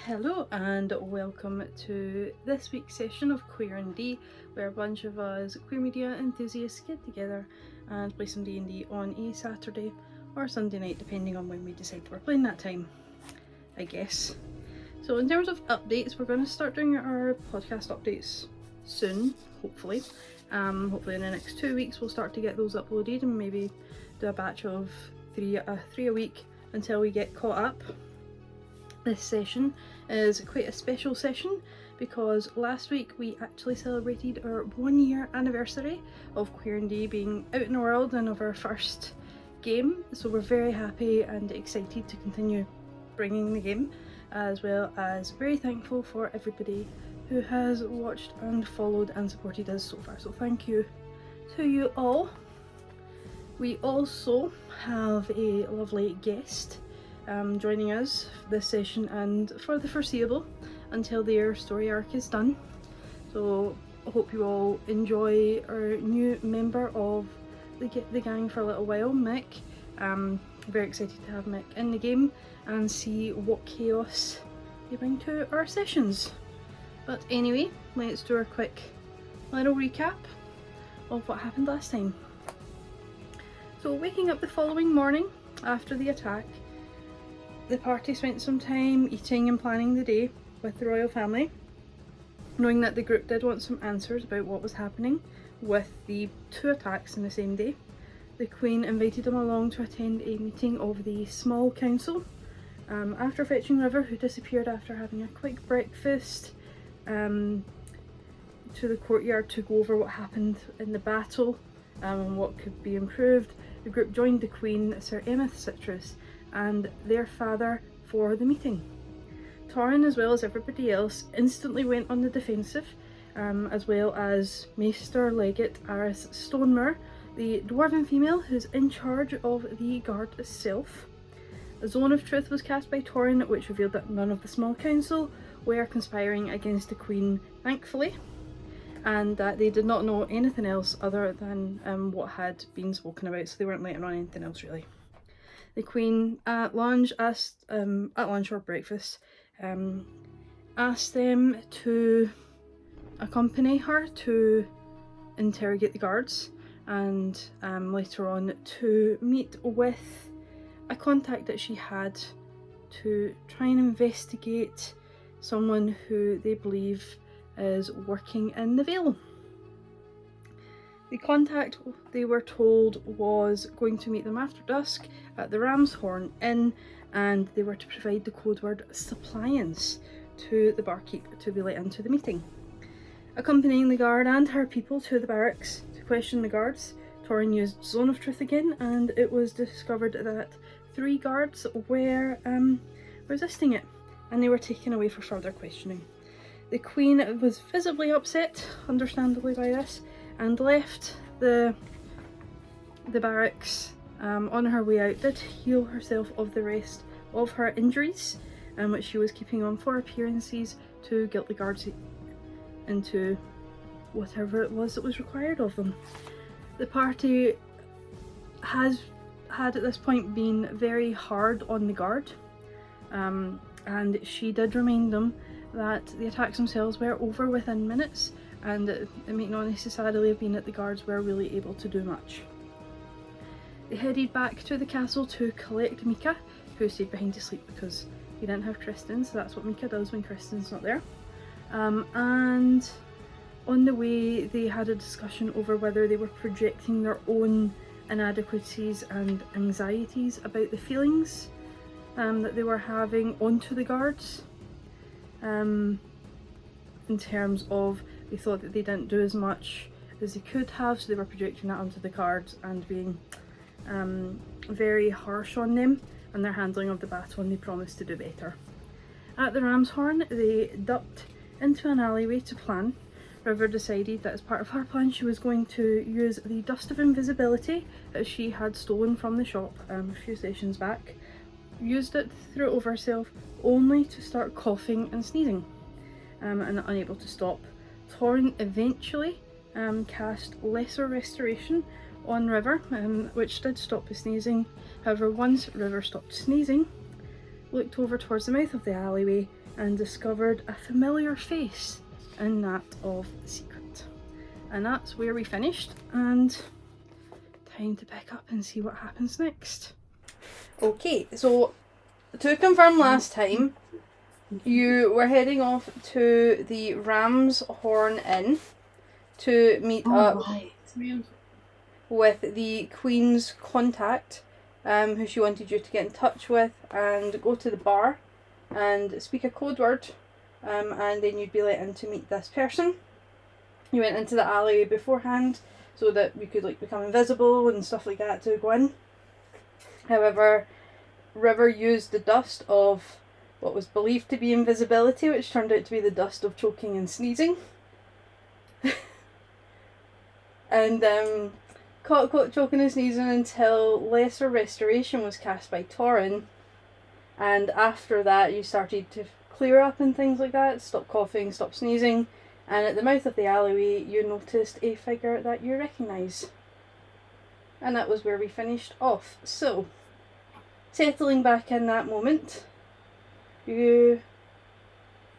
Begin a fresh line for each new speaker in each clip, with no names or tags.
Hello and welcome to this week's session of Queer and D, where a bunch of us queer media enthusiasts get together and play some D&D on a Saturday or Sunday night, depending on when we decide we're playing that time, I guess. So in terms of updates, we're going to start doing our podcast updates soon, hopefully. Hopefully in the next 2 weeks we'll start to get those uploaded and maybe do a batch of three a week until we get caught up. This session is quite a special session because last week we actually celebrated our 1 year anniversary of Queer and D being out in the world and of our first game, so we're very happy and excited to continue bringing the game, as well as very thankful for everybody who has watched and followed and supported us so far, so thank you to you all. We also have a lovely guest joining us this session and for the foreseeable until their story arc is done. So I hope you all enjoy our new member of the gang for a little while, Mick. Very excited to have Mick in the game and see what chaos they bring to our sessions. But anyway, let's do a quick little recap of what happened last time. So waking up the following morning after the attack, the party spent some time eating and planning the day with the royal family, knowing that the group did want some answers about what was happening with the 2 attacks in the same day. The Queen invited them along to attend a meeting of the small council. After fetching River, who disappeared after having a quick breakfast, to the courtyard to go over what happened in the battle and what could be improved, the group joined the Queen, Sir Emeth Citrus, and their father for the meeting. Torrin, as well as everybody else, instantly went on the defensive, as well as Maester Legate Aris Stonemore, the dwarven female who's in charge of the guard itself. A zone of truth was cast by Torrin, which revealed that none of the small council were conspiring against the Queen, thankfully, and that they did not know anything else other than what had been spoken about, so they weren't letting on anything else really. The Queen at lunch or breakfast asked them to accompany her to interrogate the guards and later on to meet with a contact that she had to try and investigate someone who they believe is working in the Vale. The contact, they were told, was going to meet them after dusk at the Ram's Horn Inn, and they were to provide the code word suppliance to the barkeep to be let into the meeting. Accompanying the guard and her people to the barracks to question the guards, Torrin used Zone of Truth again, and it was discovered that 3 guards were resisting it, and they were taken away for further questioning. The Queen was visibly upset, understandably, by this, and left the barracks on her way out, did heal herself of the rest of her injuries, which she was keeping on for appearances to guilt the guards into whatever it was that was required of them. The party had at this point been very hard on the guard, and she did remind them that the attacks themselves were over within minutes, and it might not necessarily have been that the guards were really able to do much. They headed back to the castle to collect Mika, who stayed behind to sleep because he didn't have Kristen, so that's what Mika does when Kristen's not there. And on the way they had a discussion over whether they were projecting their own inadequacies and anxieties about the feelings that they were having onto the guards, in terms of they thought that they didn't do as much as they could have, so they were projecting that onto the guards and being very harsh on them and their handling of the battle, and they promised to do better. At the Ram's Horn, they ducked into an alleyway to plan. River decided that as part of her plan she was going to use the Dust of Invisibility that she had stolen from the shop a few sessions back, used it, threw it over herself, only to start coughing and sneezing, and unable to stop. Torrin eventually cast Lesser Restoration on River, which did stop the sneezing. However, once River stopped sneezing, looked over towards the mouth of the alleyway, and discovered a familiar face in that of the secret. And that's where we finished, and time to pick up and see what happens next. Okay, so to confirm last time, you were heading off to the Ram's Horn Inn to meet up with the Queen's contact, who she wanted you to get in touch with, and go to the bar and speak a code word, and then you'd be let in to meet this person. You went into the alley beforehand so that we could like become invisible and stuff like that to go in. However, River used the dust of what was believed to be invisibility, which turned out to be the dust of choking and sneezing. And caught choking and sneezing until Lesser Restoration was cast by Torin. And after that you started to clear up and things like that, stop coughing, stop sneezing. And at the mouth of the alleyway, you noticed a figure that you recognise. And that was where we finished off. So, settling back in that moment, you,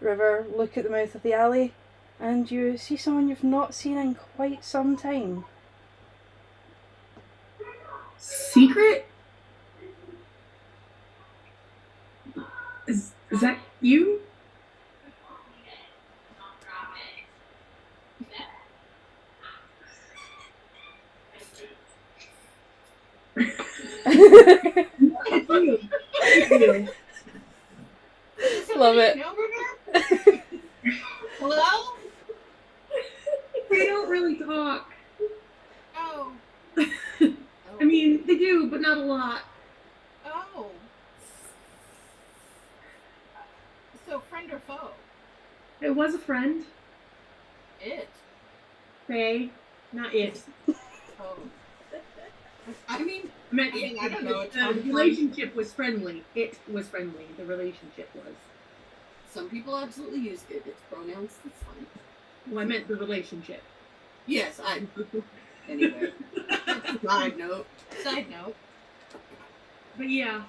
River, look at the mouth of the alley, and you see someone you've not seen in quite some time.
Secret? Is that you?
Love it.
Hello?
They don't really talk.
Oh.
I mean, they do, but not a lot.
Oh. So, friend or foe?
It was a friend.
It.
They, not it.
Oh. I mean,
I
don't know.
The relationship was friendly. It was friendly. The relationship was.
Some people absolutely use it. It's pronouns. That's fine.
Well, I meant the relationship.
Yes, anyway. Side note.
But yeah.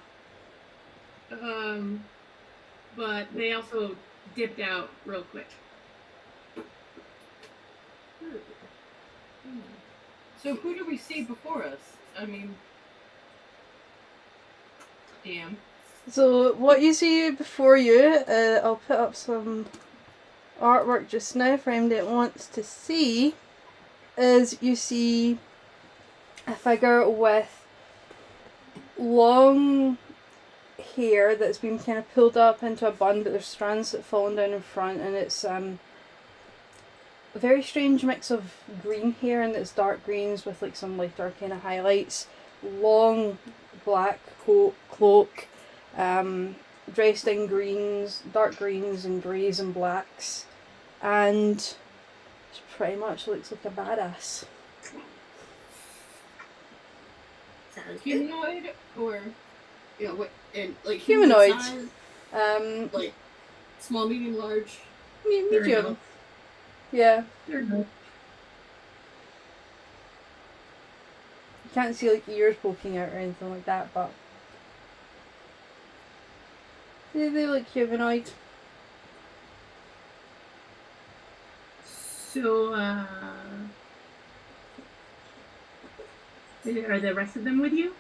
But they also dipped out real quick.
So who do we see before us? I mean, damn.
So what you see before you, I'll put up some artwork just now for anybody that wants to see, is you see a figure with long hair that's been kind of pulled up into a bun, but there's strands that fallen down in front, and it's a very strange mix of green hair, and it's dark greens with like some lighter kind of highlights, long black cloak, dressed in greens, dark greens and greys and blacks, and she pretty much looks like a badass.
Humanoid or what? And like
Humanoid.
Size, like small, medium, large.
Medium. Yeah.
There
You can't see like ears poking out or anything like that, but they look humanoid.
So, are the rest of them with you?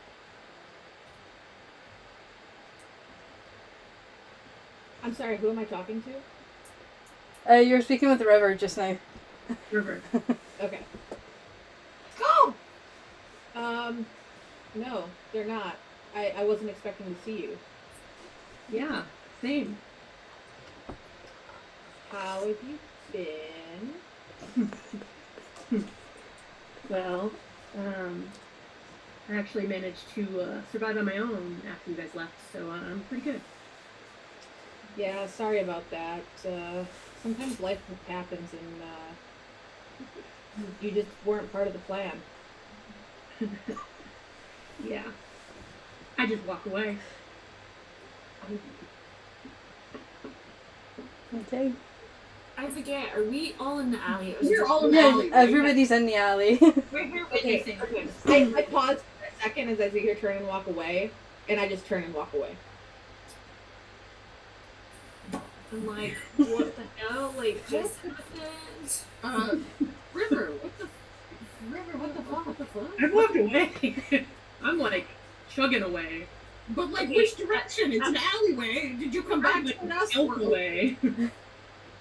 I'm sorry, who am I talking to?
You're speaking with River just now.
River.
Okay. Go! No, they're not. I wasn't expecting to see you.
Yeah, same.
How have you been?
Well, I actually managed to survive on my own after you guys left, so I'm pretty good.
Yeah, sorry about that. Sometimes life happens and you just weren't part of the plan.
Yeah. I just walk away.
Okay.
I forget, are we all in the alley?
We're all in the alley.
Yeah, everybody's in the alley.
We're here witnessing. I paused for a second as I see her turn and walk away, and I just turn and walk away.
I'm like, what the hell? Like, just happened?
River, what the fuck?
I walked away. I'm like chugging away.
But like,
Okay,
which direction? It's an alleyway. Did you come back to us?
Elf away.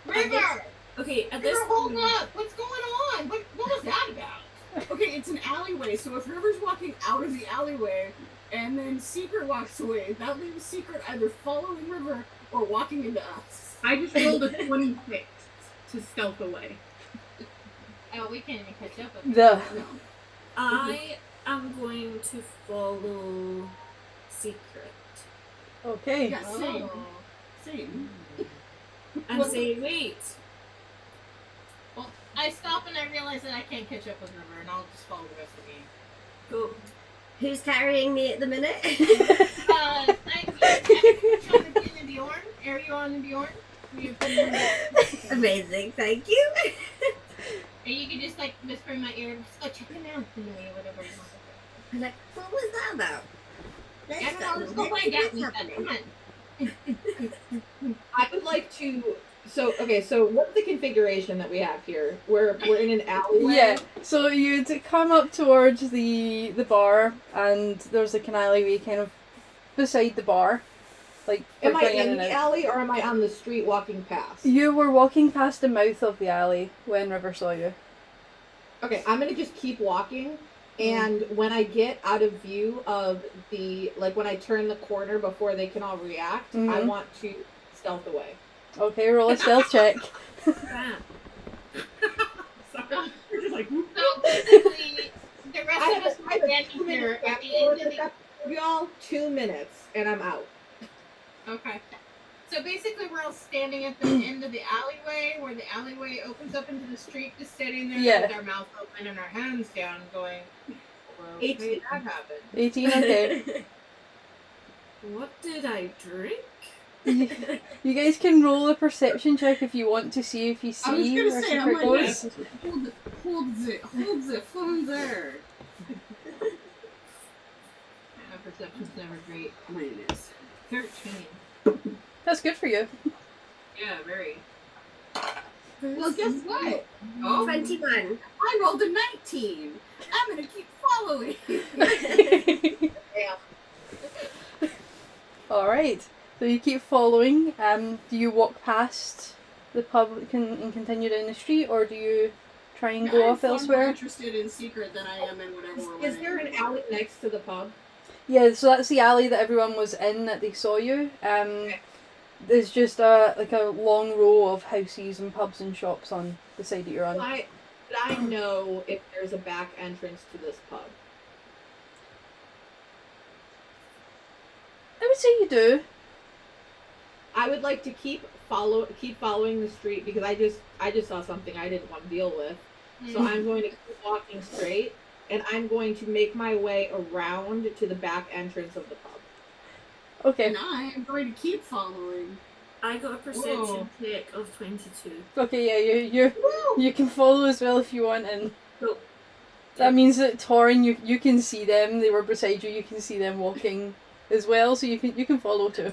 River!
Okay, at this
River, hold
point,
up! What's going on? What was that about? Okay, it's an alleyway, so if River's walking out of the alleyway and then Secret walks away, that leaves Secret either following River or walking into us.
I just rolled a 26 to stealth away.
Oh, we can't even catch up with
The
No.
I am going to follow Secret
okay.
Yeah, same. Same.
and say, wait.
Well, I stop and I realize that I can't catch up with River, and I'll just follow the rest of the game.
Go.
Who's carrying me at the minute?
I'm trying to get in the Bjorn. Are you on the Bjorn?
Amazing, thank you.
And you can just like whisper in my ear, let's go check him out tonight, or whatever you want to say.
I'm like, what was that about?
I don't know, let's go find out. We said, come on.
I would like to. So what's the configuration that we have here? We're in an alleyway.
Yeah, so you'd come up towards the bar, and there's like an alleyway kind of beside the bar. Like,
Am I
going
in
and
the
out.
alley or am I on the street walking past?
You were walking past the mouth of the alley when River saw you.
Okay, I'm gonna just keep walking, and when I get out of view of when I turn the corner before they can all react, I
Mhm.
want to stealth away.
Okay, roll a stealth check.
Bam.
Sorry. We're just like, whoop.
So basically, the rest
I
of us
have
are standing here at the end of the...
Y'all 2 minutes, and I'm out.
Okay. So basically, we're all standing at the end of the alleyway, where the alleyway opens up into the street, just sitting there
Yeah.
with our mouths open and our hands down, going, well,
18.
that happened.
18, okay.
What did I drink?
You guys can roll a perception check if you want to see if you
I was
see
gonna
where
say, I'm
Secret
like,
goes.
hold the phone there. My perception's never great.
Mine is.
13.
That's good for you.
Yeah, very. Well, guess what? Oh,
21.
I rolled a 19. I'm gonna keep following.
Alright, so you keep following. Do you walk past the pub and continue down the street, or do you try and go off
I'm
elsewhere?
more interested in Secret than I am in whatever we're
Is there an alley next to the pub?
Yeah, so that's the alley that everyone was in that they saw you. There's just a long row of houses and pubs and shops on the side that you're on.
Would I know if there's a back entrance to this pub?
I would say you do.
I would like to keep following the street because I just saw something I didn't want to deal with. So I'm going to keep walking straight, and I'm going to make my way around to the back entrance of the pub.
Okay.
And I am going to keep following.
I got a perception check of 22.
Okay, yeah, you can follow as well if you want, and
Cool.
that means that Torin, you can see them. They were beside you. You can see them walking as well, so you can follow too.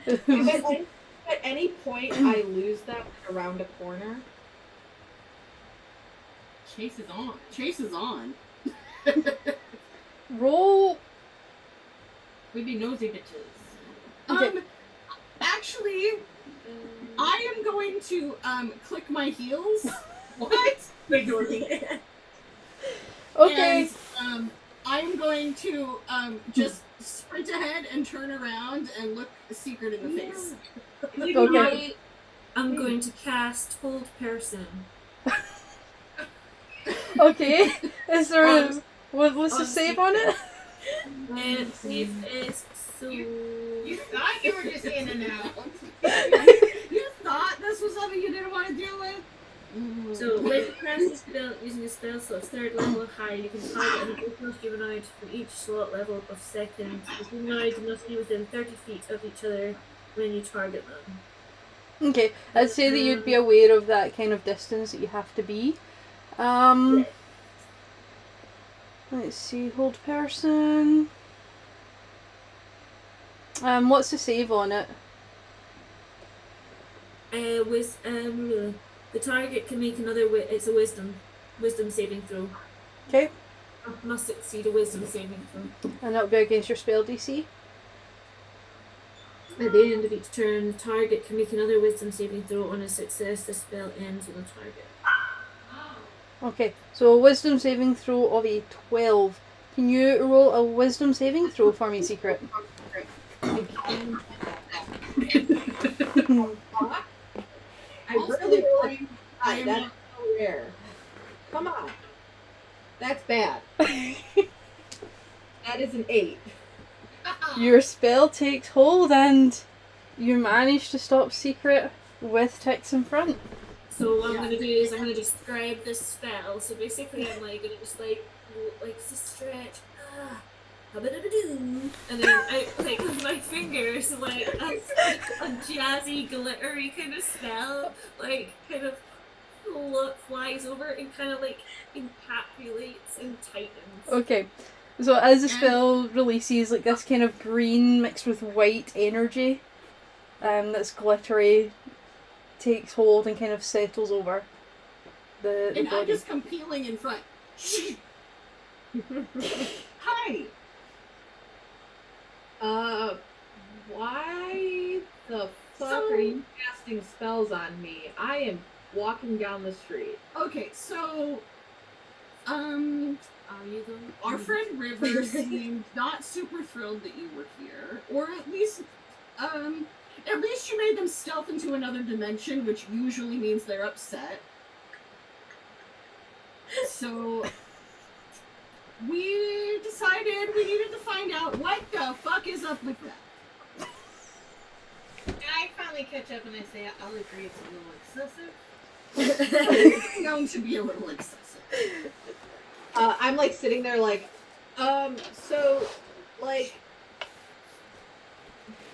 At any point I lose them around a corner.
Chase is on. Chase is on.
Roll.
We'd be nosy bitches.
Okay.
Actually, I am going to click my heels. What? Wait, Dorothy.
Okay.
And I am going to just sprint ahead and turn around and look Secret in the face.
Okay.
I'm going to cast Hold Person.
Okay. Is there what's the save on it?
And see if it's so...
You thought you were just in and out. You thought this was something you didn't want to deal with?
So, when you cast a spell using a spell slot's third level or higher, you can target an additional humanoid from each slot level of second. The humanoids must be within 30 feet of each other when you target them.
Okay, I'd say that you'd be aware of that kind of distance that you have to be. Let's see, hold person. What's the save on it?
The target can make another. It's a wisdom saving throw.
Okay.
Must succeed a wisdom saving throw.
And that'll be against your spell DC.
At the end of each turn, the target can make another wisdom saving throw. On a success, the spell ends on the target.
Okay, so a wisdom saving throw of a 12. Can you roll a wisdom saving throw for me, Secret?
I really like that. That's so rare. Come on. That's bad. That is an 8.
Your spell takes hold and you manage to stop Secret with ticks in front.
So what I'm gonna do is I'm gonna describe this spell. So basically, I'm like gonna just like just stretch. And then I like with my fingers like a jazzy glittery kind of spell like kind of flies over and kind of like encapsulates and tightens.
Okay, so as the spell releases, like this kind of green mixed with white energy, that's glittery, takes hold and kind of settles over the
And I
body.
just come peeling in front. Hi.
Why the fuck are you casting spells on me? I am walking down the street.
Okay, so
Are you though?
our friend River seemed not super thrilled that you were here, or at least you made them stealth into another dimension, which usually means they're upset. So we decided we needed to find out what the fuck is up with that.
And I finally catch up and I say, I'll agree it's a little excessive.
It's known to be a little excessive.
I'm like sitting there like, so like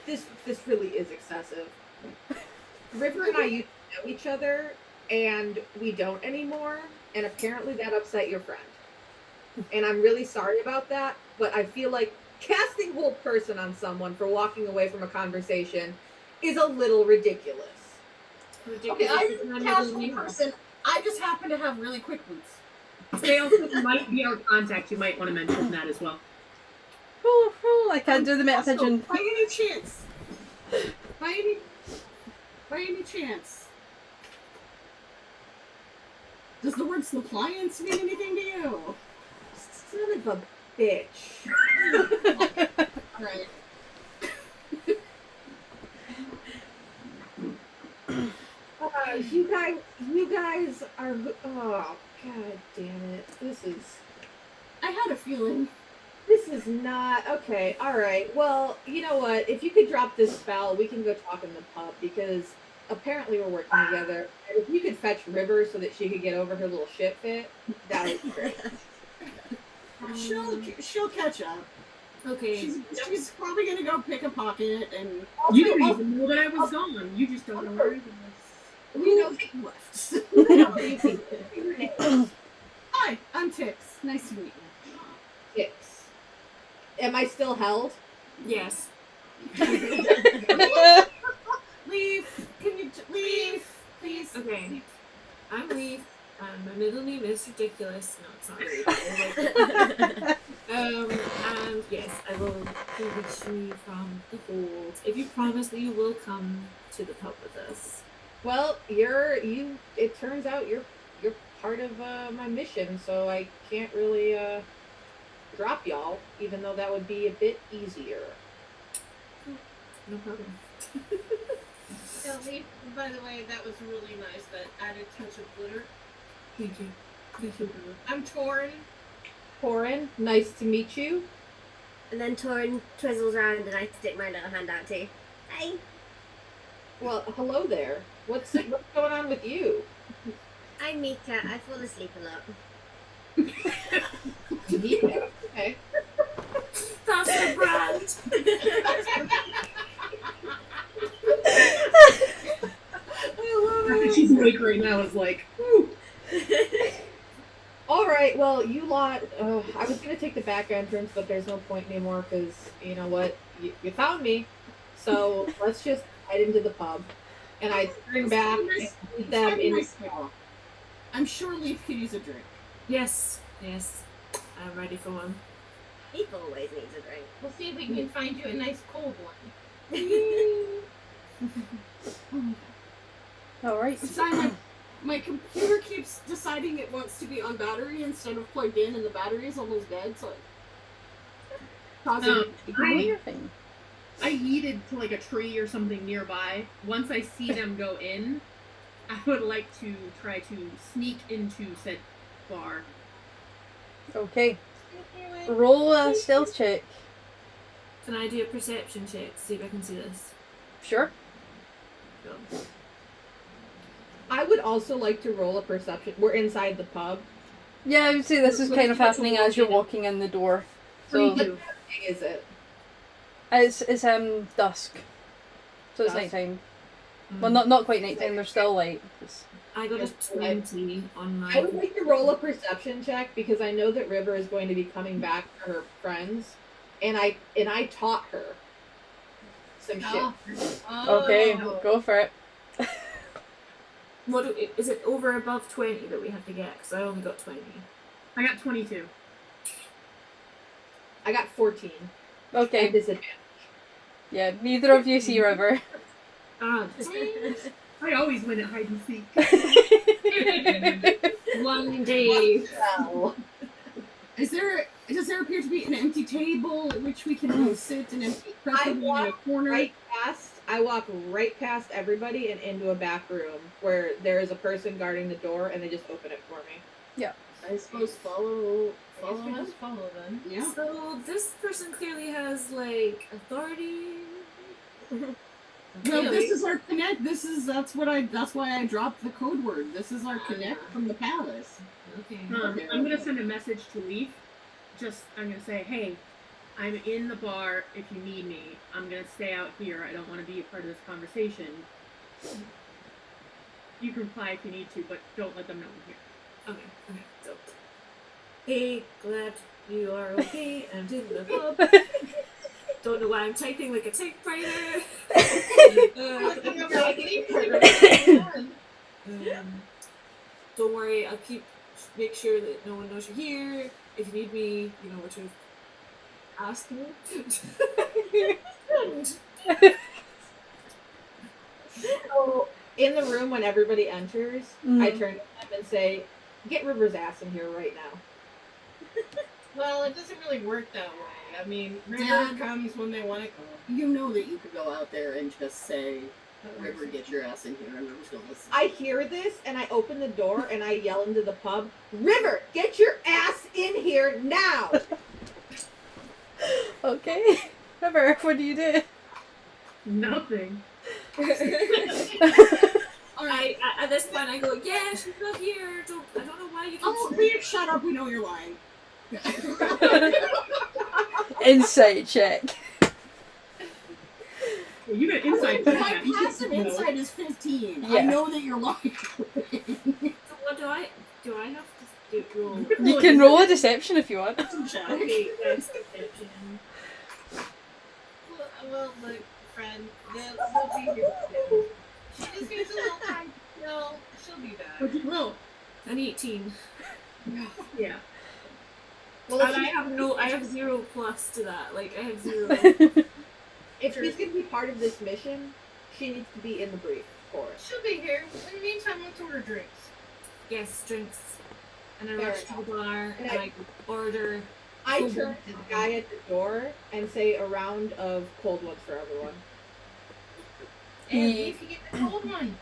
this really is excessive. River and I used to know each other and we don't anymore, and apparently that upset your friend. And I'm really sorry about that, but I feel like casting hold person on someone for walking away from a conversation is a little ridiculous.
Okay, I'm a casual person. I just happen to have really quick boots.
They also might be our contact. You might want to mention that as well.
I can't do the meta
Also,
pigeon.
by any chance, by any chance, does the word appliance mean anything to you?
Son of a bitch.
Alright.
You guys are. Oh, god damn it.
I had a feeling.
This is not. Okay, alright. Well, you know what? If you could drop this spell, we can go talk in the pub because apparently we're working together. And if you could fetch River so that she could get over her little shit fit, that would be great.
She'll catch up.
Okay.
She's probably gonna go pick a pocket and
You didn't even know that I was gone. You just don't know where I was.
we know that you left. Hi, I'm Tix. Nice to meet you.
Six. Am I still held?
Yes.
Leave. Can you leave, please?
Okay. I'm Leaf. My middle name is ridiculous. No, it's not really. And yes, I will release you from the hold if you promise that you will come to the pub with us.
Well, it turns out you're part of my mission, so I can't really drop y'all, even though that would be a bit easier.
No problem.
Lee, by the way, that was really nice. That added touch of glitter.
Thank you. Thank you.
I'm Torin.
Corin, nice to meet you.
And then Torin twizzles around and I stick my little hand out too. Hi.
Well, hello there. What's going on with you?
I'm Mika. I fall asleep a lot.
Yeah, okay.
That's the brand.
She's awake right now. Is like, whew.
All right. Well, you lot. I was gonna take the back entrance, but there's no point anymore because you know what? You found me. So let's just head into the pub. and I turn back and lead them in.
I'm sure Leaf could use a drink.
Yes, yes. I'm ready for one.
He always needs a drink.
We'll see if we can find you a nice cold one.
Alright.
Sorry, my computer keeps deciding it wants to be on battery instead of plugged in, and the battery is almost dead, so
Ignore your thing.
I yeeted to like a tree or something nearby. Once I see them go in, I would like to try to sneak into said bar.
Okay. Roll a stealth check.
Can I do a perception check to see if I can see this?
Sure.
Go.
I would also like to roll a perception. We're inside the pub.
Yeah, I would say this is kind of happening as you're walking in the door. So
What time is it?
it's dusk. So it's
Dusk.
nighttime. Well, not quite nighttime. There's still light.
I got a
Yes,
20 on my.
I would like to roll a perception check because I know that River is going to be coming back for her friends, and I taught her some shit.
Okay, go for it.
Is it over above 20 that we have to get? Because I only got 20.
I got 22.
I got 14.
Okay.
At disadvantage.
Yeah, neither of you see River.
Ah,
I always win at hide and seek.
one day.
Well,
does there appear to be an empty table at which we can sit and preferably in a corner?
I walk right past everybody and into a back room where there is a person guarding the door, and they just open it for me.
I suppose follow
We
them.
just follow them.
Yeah.
So this person clearly has like authority.
Well, this is our connect. That's why I dropped the code word. This is our connect from the palace.
Okay.
I'm gonna send a message to Leaf. I'm gonna say, hey, I'm in the bar if you need me. I'm gonna stay out here. I don't want to be a part of this conversation. You can reply if you need to, but don't let them know I'm here.
Okay. So, hey, glad you are okay and in the pub. Don't know why I'm typing like a typewriter. Don't worry, I'll make sure that no one knows you're here. If you need me, you know where to ask me.
So, in the room when everybody enters, I turn to them and say, get River's ass in here right now.
Well, it doesn't really work that way. I mean, River
Dad,
comes when they want to come.
You know that you could go out there and just say, River, get your ass in here, and River's gonna listen.
I hear this, and I open the door, and I yell into the pub, River, get your ass in here now!
Okay. River, what do you do?
Nothing.
Alright, at this point I go, yeah, she's not here. I don't know why you keep
Oh, Leaf, shut up. We know you're lying.
Insight check.
Well, you got inside.
My passive insight is 15.
Yeah.
I know that you're lying.
So what do I have to do? Roll?
You can roll a deception if you want.
Okay, that's deception.
Well, look, friend, they'll be here soon. She just needs a little time. No, she'll be back.
What'd you roll?
An 18.
Yeah.
Well,
And I have 0 plus to that. Like, I have 0.
if she's going to be part of this mission, she needs to be in the brief for it.
She'll be here. In the meantime, let's order drinks.
Yes, drinks. And I
Fair
rush to the bar
And
and I order.
I turn to the guy at the door and say a round of cold ones for everyone.
And
He-
if you get the cold one.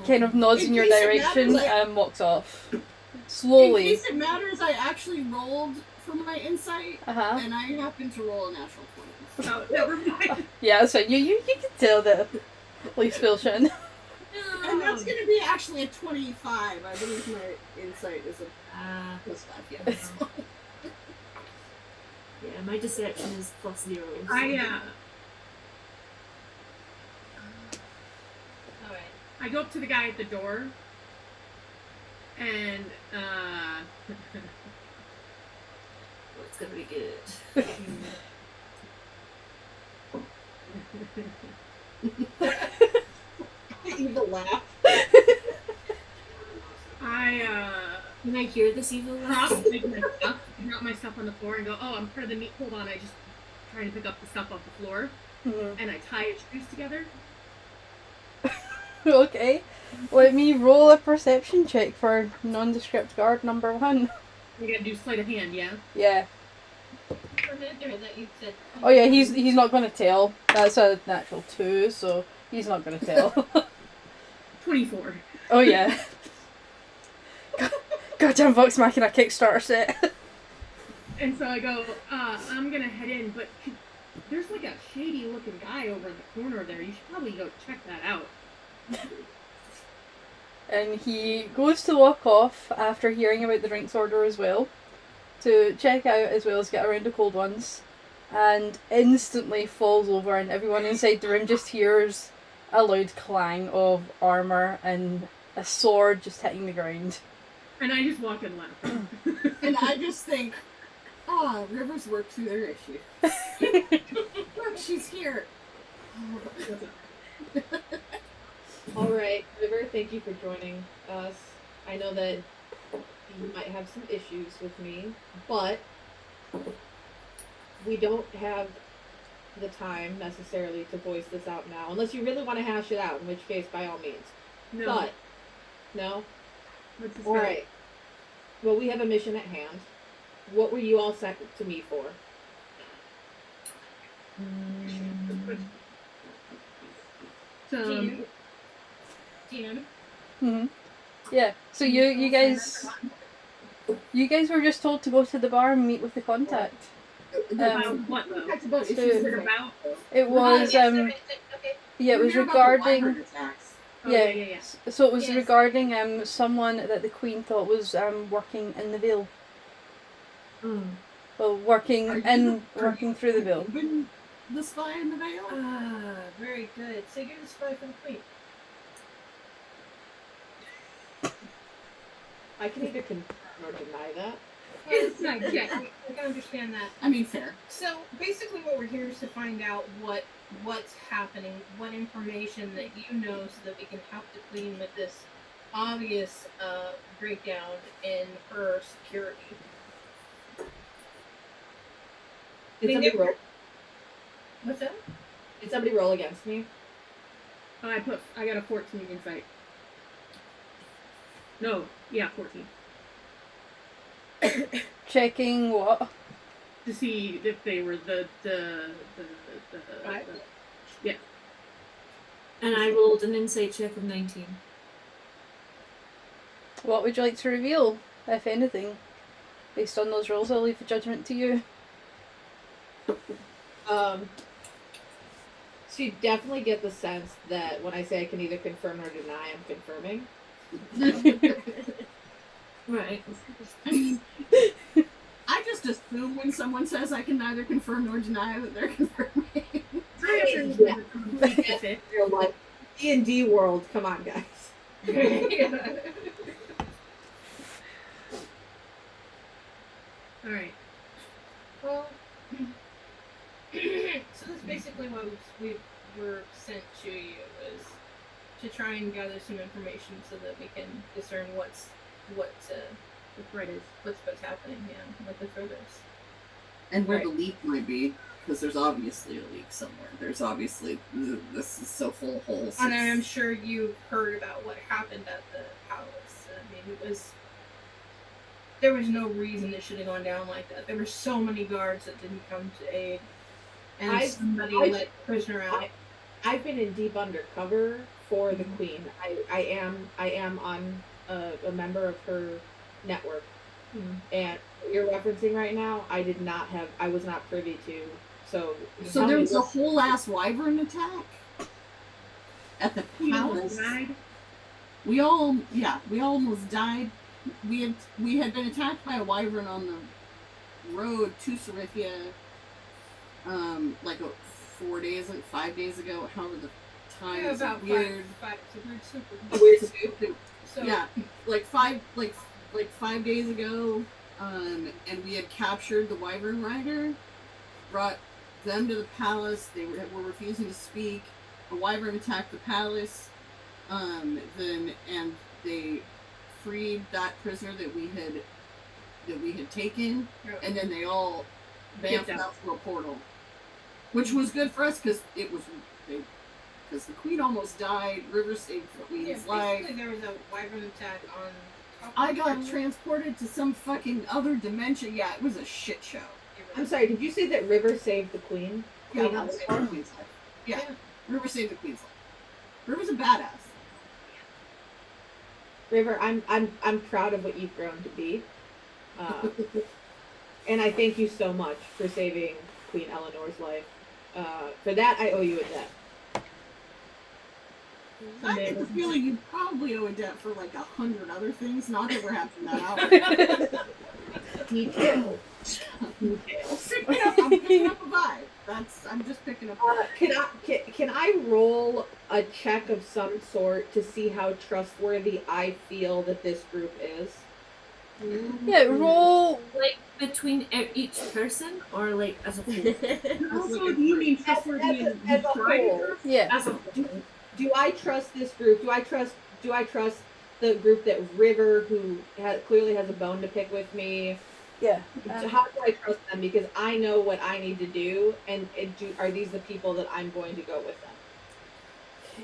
Kind of nods in your direction and walks off. Slowly.
In case it matters, I actually rolled for my insight,
Uh-huh.
and I happened to roll a natural 20.
Oh, never mind.
Yeah, so you can tell that Leaf's bullshit.
No.
And that's going to be actually a 25. I believe my insight is a plus 5, yes.
Yeah, my deception is plus 0. So.
Alright.
I go up to the guy at the door, and
It's gonna be good.
evil laugh.
Can I hear this evil laugh?
Drop my stuff on the floor and go, oh, I'm part of the meat. Hold on, I just trying to pick up the stuff off the floor. And I tie his shoes together.
Okay. Let me roll a perception check for nondescript guard number 1.
You gotta do sleight of hand, yeah?
Yeah.
Remember that you said.
Oh yeah, he's not gonna tell. That's a natural 2, so he's not gonna tell.
24.
Oh yeah. Goddamn Vox Machina Kickstarter set.
And so I go, I'm gonna head in, but there's like a shady looking guy over in the corner there. You should probably go check that out.
And he goes to walk off after hearing about the drinks order as well, to check out as well as get around the cold ones, and instantly falls over, and everyone inside the room just hears a loud clang of armour and a sword just hitting the ground.
And I just walk and laugh.
And I just think, Rivers worked through their issue. Look, she's here.
Alright, River, thank you for joining us. I know that you might have some issues with me, but we don't have the time necessarily to voice this out now, unless you really want to hash it out, in which case, by all means.
No.
But, no?
Let's just
Alright. Well, we have a mission at hand. What were you all sent to me for?
Jan.
Yeah. So you guys were just told to go to the bar and meet with the contact.
about what though?
That's about
So-
issues.
About?
It was
Okay.
yeah, it was
We're here about the
regarding
wyvern attacks.
Oh,
yeah.
yeah.
So it was
Yes.
regarding someone that the Queen thought was working in the Vale. Well, working
Are you-
working through the Vale.
You've been the spy in the Vale?
Very good. So you're the spy for the Queen.
I can either confirm or deny that.
It's nice. Yeah, I can understand that.
I mean, fair.
So basically, what we're here is to find out what's happening, what information that you know, so that we can help the Queen with this obvious breakdown in her security.
Did somebody roll?
What's that?
Did somebody roll against me?
Oh, I got a 14 insight. No, yeah, 14.
Checking what?
To see if they were the
Right.
yeah.
And I rolled an insight check of 19.
What would you like to reveal, if anything? Based on those rolls, I'll leave the judgment to you.
So you definitely get the sense that when I say I can either confirm or deny, I'm confirming.
Right.
I mean, I just assume when someone says I can neither confirm nor deny that they're confirming.
Yeah. Real life. D&D world, come on guys.
Alright.
Well, so that's basically what we were sent to you, is to try and gather some information so that we can discern what's
The threat is.
what's happening, yeah, what the threat is.
And where
Right.
the leak might be, because there's obviously a leak somewhere. There's obviously, this is so full of holes.
And I'm sure you heard about what happened at the palace. I mean, there was no reason it should have gone down like that. There were so many guards that didn't come to aid, and somebody let the prisoner out.
I've been in deep undercover for the Queen. I am on a member of her network. And what you're referencing right now, I was not privy to. So
So there was a whole ass wyvern attack at the palace.
Died?
We all almost died. We had been attacked by a wyvern on the road to Serithia, like 5 days ago. However, the time
Yeah,
is
about
weird.
it's a weird super.
Weird soup.
So
Yeah, like 5 days ago, and we had captured the wyvern rider, brought them to the palace. They were refusing to speak. A wyvern attacked the palace. then and they freed that prisoner that we had taken, and then they all bamfed out through a portal, which was good for us because because the queen almost died. River saved the queen's life.
There was a wyvern attack on.
I got transported to some fucking other dimension. Yeah, it was a shit show.
I'm sorry, did you say that River saved the queen?
Yeah, River saved the queen's life. Yeah, River saved the queen's life. River's a badass.
River, I'm proud of what you've grown to be. And I thank you so much for saving Queen Eleanor's life. For that, I owe you a debt.
I get the feeling you probably owe a debt for like 100 other things. Not that we're having that out.
Details.
I'm picking up a vibe. I'm just picking up.
Can I roll a check of some sort to see how trustworthy I feel that this group is?
Yeah, roll.
Like between each person, or like as a whole?
Also, do you mean trustworthy
as a whole?
Yeah.
As a whole.
Do I trust this group? Do I trust the group that River, who clearly has a bone to pick with me?
Yeah.
How do I trust them? Because I know what I need to do, and are these the people that I'm going to go with them?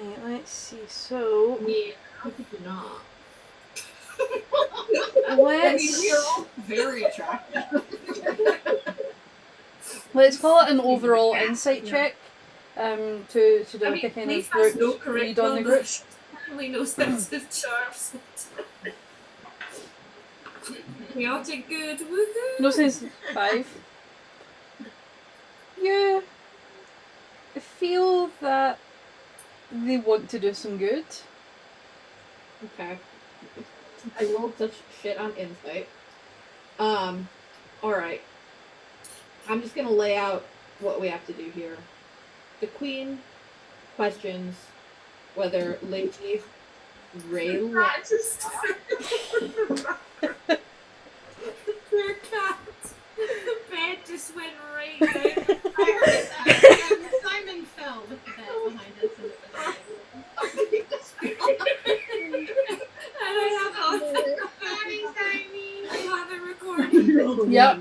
Okay, let's see. So
Yeah, how could you not?
let's
we are all very attractive.
let's call it an overall insight check. To do like a kind of group read on the group.
Certainly no sense of charms. Chaotic good, woohoo!
No sense 5. You feel that they want to do some good.
Okay. I rolled such shit on insight. Alright. I'm just gonna lay out what we have to do here. The queen questions whether Lady Rayla...
Poor cat. The bed just went right down.
I heard that. And Simon fell with the bed behind us.
And I have it recorded.
Yep.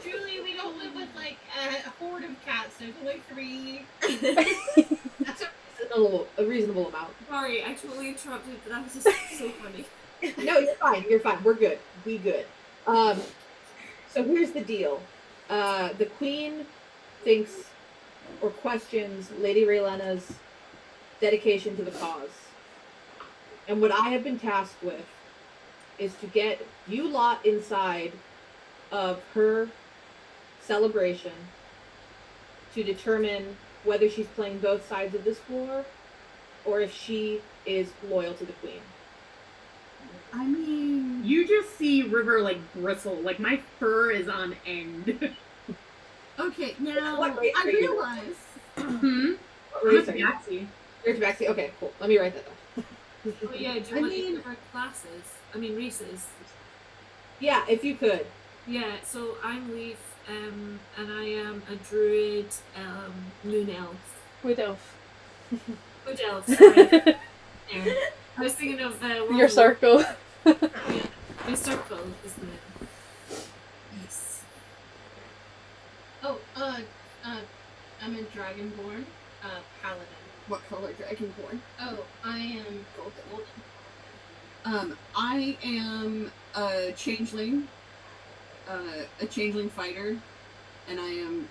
Julie, we don't live with like a horde of cats. There's only 3.
That's a reasonable amount.
Sorry, I totally interrupted, but that was just so funny.
No, you're fine. You're fine. We're good. We good. So here's the deal. The queen thinks or questions Lady Raylena's dedication to the cause. And what I have been tasked with is to get you lot inside of her celebration to determine whether she's playing both sides of this war or if she is loyal to the queen.
I mean, you just see River like bristle, like my fur is on end.
Okay, now
What race
I
are you?
realize.
What race are you?
Tabaxi.
You're Tabaxi? Okay, cool. Let me write that down.
Oh yeah, do you want to cover classes? I mean races.
Yeah, if you could.
Yeah, so I'm Leaf, and I am a druid, moon elf.
Wood elf.
Wood elf, sorry. There. I was thinking of
Your circle.
Yeah, my circle is the moon. Yes.
Oh, I'm a dragonborn, paladin.
What color dragonborn?
Oh, I am golden.
I am a changeling fighter, and I am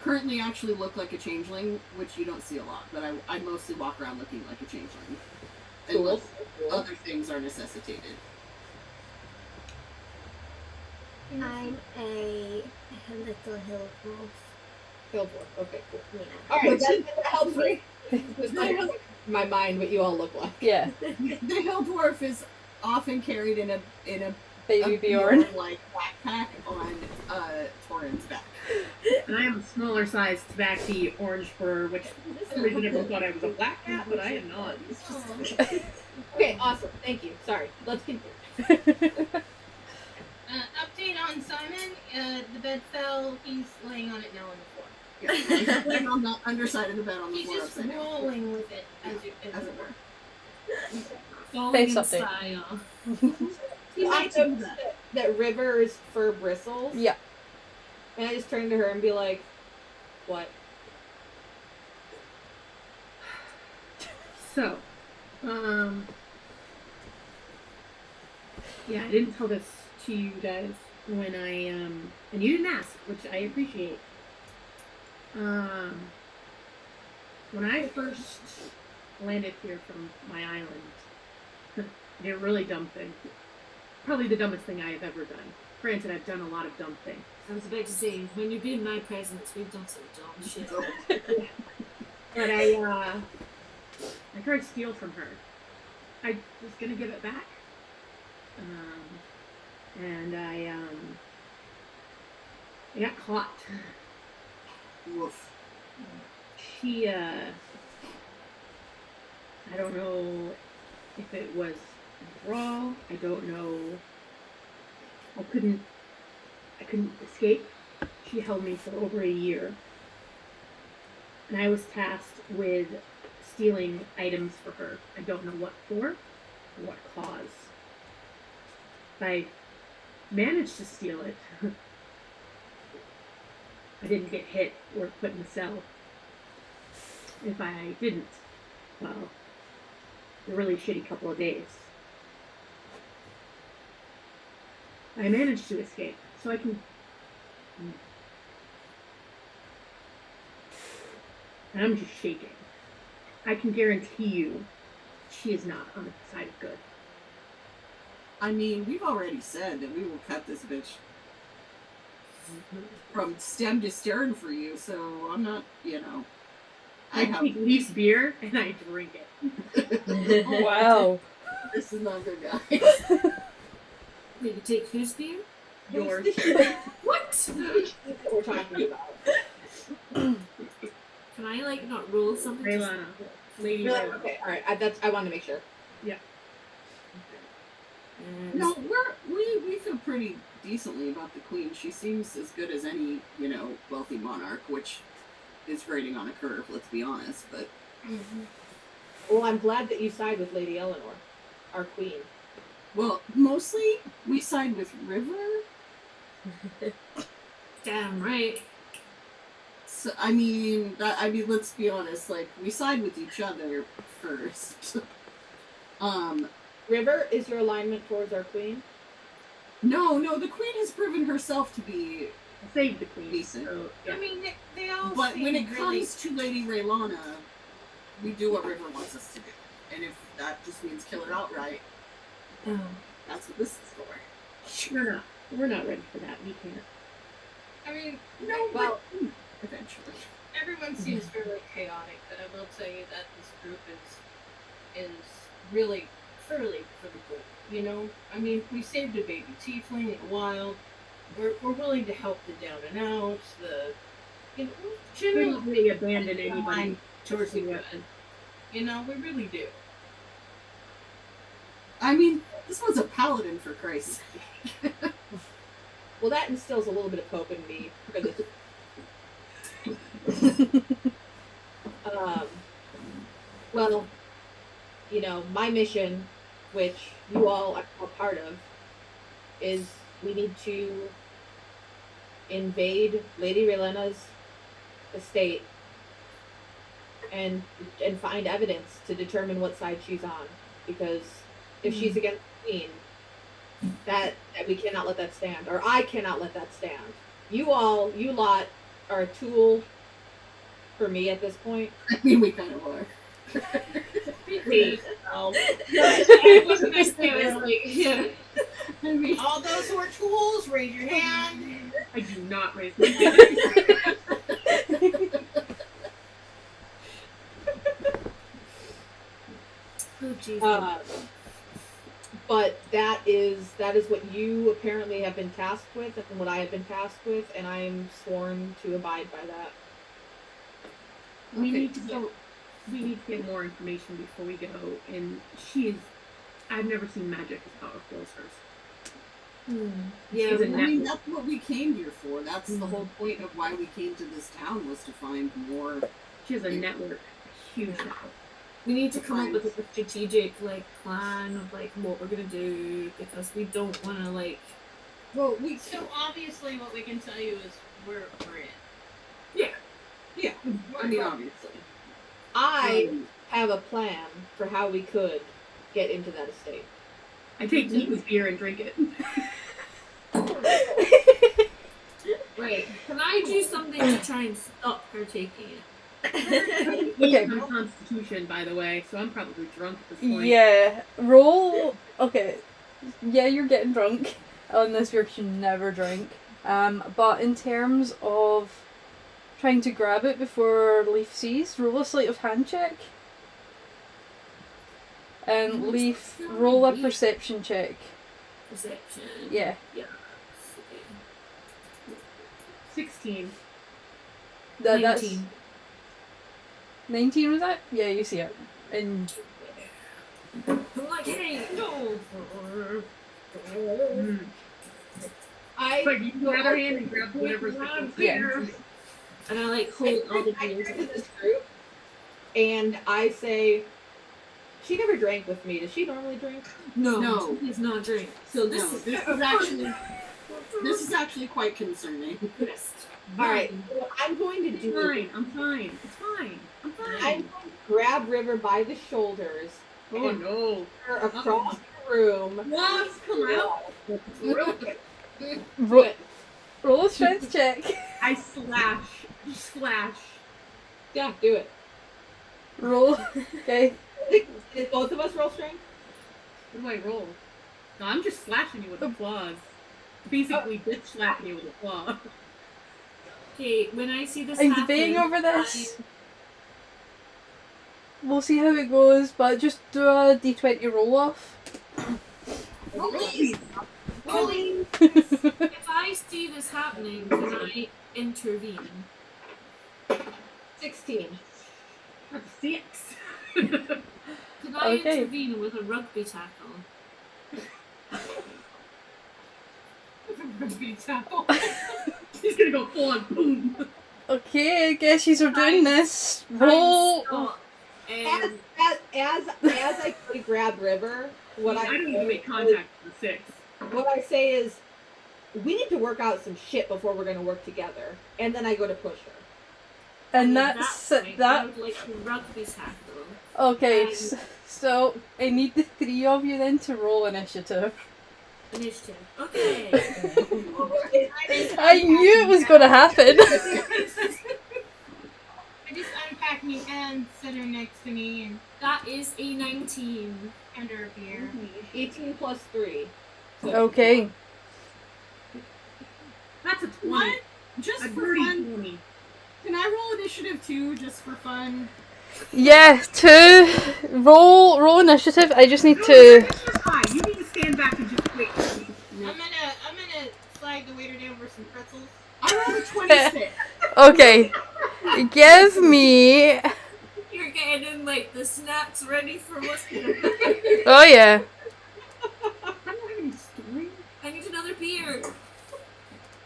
currently actually look like a changeling, which you don't see a lot, but I mostly walk around looking like a changeling. Unless other things are necessitated.
I'm a little hill wolf.
Hill dwarf. Okay, cool.
Yeah.
Alright, that helps me. My mind, what you all look like.
Yeah.
The hill dwarf is often carried in a
Baby Bjorn.
like backpack on Torin's back.
And I am a smaller sized tabaxi orange fur, which for some reason everyone thought I was a black cat, but I am not.
Okay, awesome. Thank you. Sorry. Let's continue.
Update on Simon. The bed fell. He's laying on it now on the floor.
Yeah, laying on the underside of the bed on the
He's
floor
just
upside down.
rolling with it as
As
it
it
were.
were.
Falling
Face
in
update.
style.
So I noticed that River's fur bristles.
Yeah.
And I just turn to her and be like, what?
So, yeah, I didn't tell this to you guys when I, and you didn't ask, which I appreciate. When I first landed here from my island, I did a really dumb thing. Probably the dumbest thing I have ever done. Granted, I've done a lot of dumb things.
I was about to say, when you've been in my presence, we've done some dumb shit.
But I tried to steal from her. I was gonna give it back. And I got caught.
Woof.
She, I don't know if it was a brawl. I don't know. I couldn't escape. She held me for over a year. And I was tasked with stealing items for her. I don't know what for, or what cause. I managed to steal it. I didn't get hit or put in the cell. If I didn't, well, a really shitty couple of days. I managed to escape, so I can. And I'm just shaking. I can guarantee you, she is not on the side of good.
I mean, we've already said that we will cut this bitch from stem to stern for you, so I'm not,
I take Leaf's beer and I drink it.
Wow.
This is not good, guys.
Did you take whose beer?
Yours.
What?
What we're talking about.
Can I not roll something?
Raylana. Lady
Really?
Raylana.
Okay, alright. I wanted to make sure.
Yeah.
No, we feel pretty decently about the queen. She seems as good as any, wealthy monarch, which is grading on a curve, let's be honest, but...
Well, I'm glad that you side with Lady Eleanor, our queen.
Well, mostly, we side with River.
Damn right.
So, I mean, let's be honest, we side with each other first.
River, is your alignment towards our queen?
No, the queen has proven herself to be
I saved the queen.
decent.
So, yeah.
I mean, they all.
But when it
seem
comes to Lady Raylana, we do what River wants us to do. And if that just means kill her outright, that's what this is for.
We're not ready for that. We can't.
I mean,
No,
Well,
eventually.
everyone seems fairly chaotic, but I will tell you that this group is really fairly for the good. I mean, we saved a baby tiefling in the wild. We're willing to help the down and outs.
Couldn't
Generally
really abandon anybody.
towards the
Yeah.
good. We really do.
I mean, this one's a paladin, for Christ's sake.
well, that instills a little bit of hope in me. Well, my mission, which you all are a part of, is we need to invade Lady Raylena's estate and find evidence to determine what side she's on. Because if she's against the queen, that we cannot let that stand, or I cannot let that stand. You lot are a tool for me at this point.
I mean, we kind of are.
I was gonna say, it was yeah.
I mean,
All those who are tools, raise your hand.
I do not raise my hand.
Oh Jesus.
But that is what you apparently have been tasked with, and what I have been tasked with, and I am sworn to abide by that.
We need to get more information before we go. And I've never seen magic as powerful as hers.
Yeah,
She's a
I mean,
network.
that's what we came here for. That's the whole point of why we came to this town, was to find more.
She has a network, a huge network.
we need to come up with like, a strategic like plan of like what we're gonna do because we don't want to like.
Well,
So obviously, what we can tell you is we're in.
yeah. I mean, obviously.
I have a plan for how we could get into that estate.
I take Nika's beer and drink it.
Right. Can I do something to try and stop her taking it?
Okay. My constitution, by the way, so I'm probably drunk at this point.
Yeah, roll. Okay, yeah, you're getting drunk on this because you never drink. But in terms of trying to grab it before Leaf sees, roll a sleight of hand check. And Leaf, roll a perception check.
Perception.
Yeah.
Yeah.
16.
That's
19.
19 was that? Yeah, you see it. And
I'm like, hey, no.
But you can grab her hand and grab whatever's
yeah.
And I like hold all the beers.
I this group, and I say, she never drank with me. Does she normally drink?
No.
She does not drink.
So this is actually quite concerning.
All right, what I'm going to do.
Fine, I'm fine. It's fine. I'm fine.
I'm going to grab River by the shoulders
Oh
and
no.
her across the room.
Wasps come out.
roll a strength check.
I slash. Slash.
Yeah, do it.
Roll. Okay.
Did both of us roll strength?
What do I roll? No, I'm just slashing you with the claws. Basically, bitch slapping you with a claw.
Okay, when I see this
I'm
happen,
debating over this. We'll see how it goes, but just do a d20 roll off.
Rolling.
if I see this happening, can I intervene?
16.
That's 6.
Can I
Okay.
intervene with a rugby tackle?
He's gonna go full on boom.
Okay, I guess you're doing this. Roll.
Stop.
As
And
I go to grab River, what
I don't even make contact with the 6.
what I say is, we need to work out some shit before we're going to work together. And then I go to push her.
And
at
that's
that point, I
that.
would like to rugby tackle.
Okay,
And-
so I need the 3 of you then to roll initiative.
Initiative. Okay.
I knew it was going to happen.
I just unpack me and sit her next to me and
That is a 19.
hand her a beer.
18 plus 3. So
Okay.
That's a 20.
What? Just
A
for
dirty
fun.
20.
Can I roll initiative too, just for fun?
Yeah, 2. Roll initiative. I just need
No,
to.
that's fine. You need to stand back and just wait.
I'm gonna slide the waiter down for some pretzels.
I rolled a 26.
Okay. Give me.
You're getting in like the snacks ready for what's gonna happen.
Oh yeah.
I don't have any story.
I need another beer.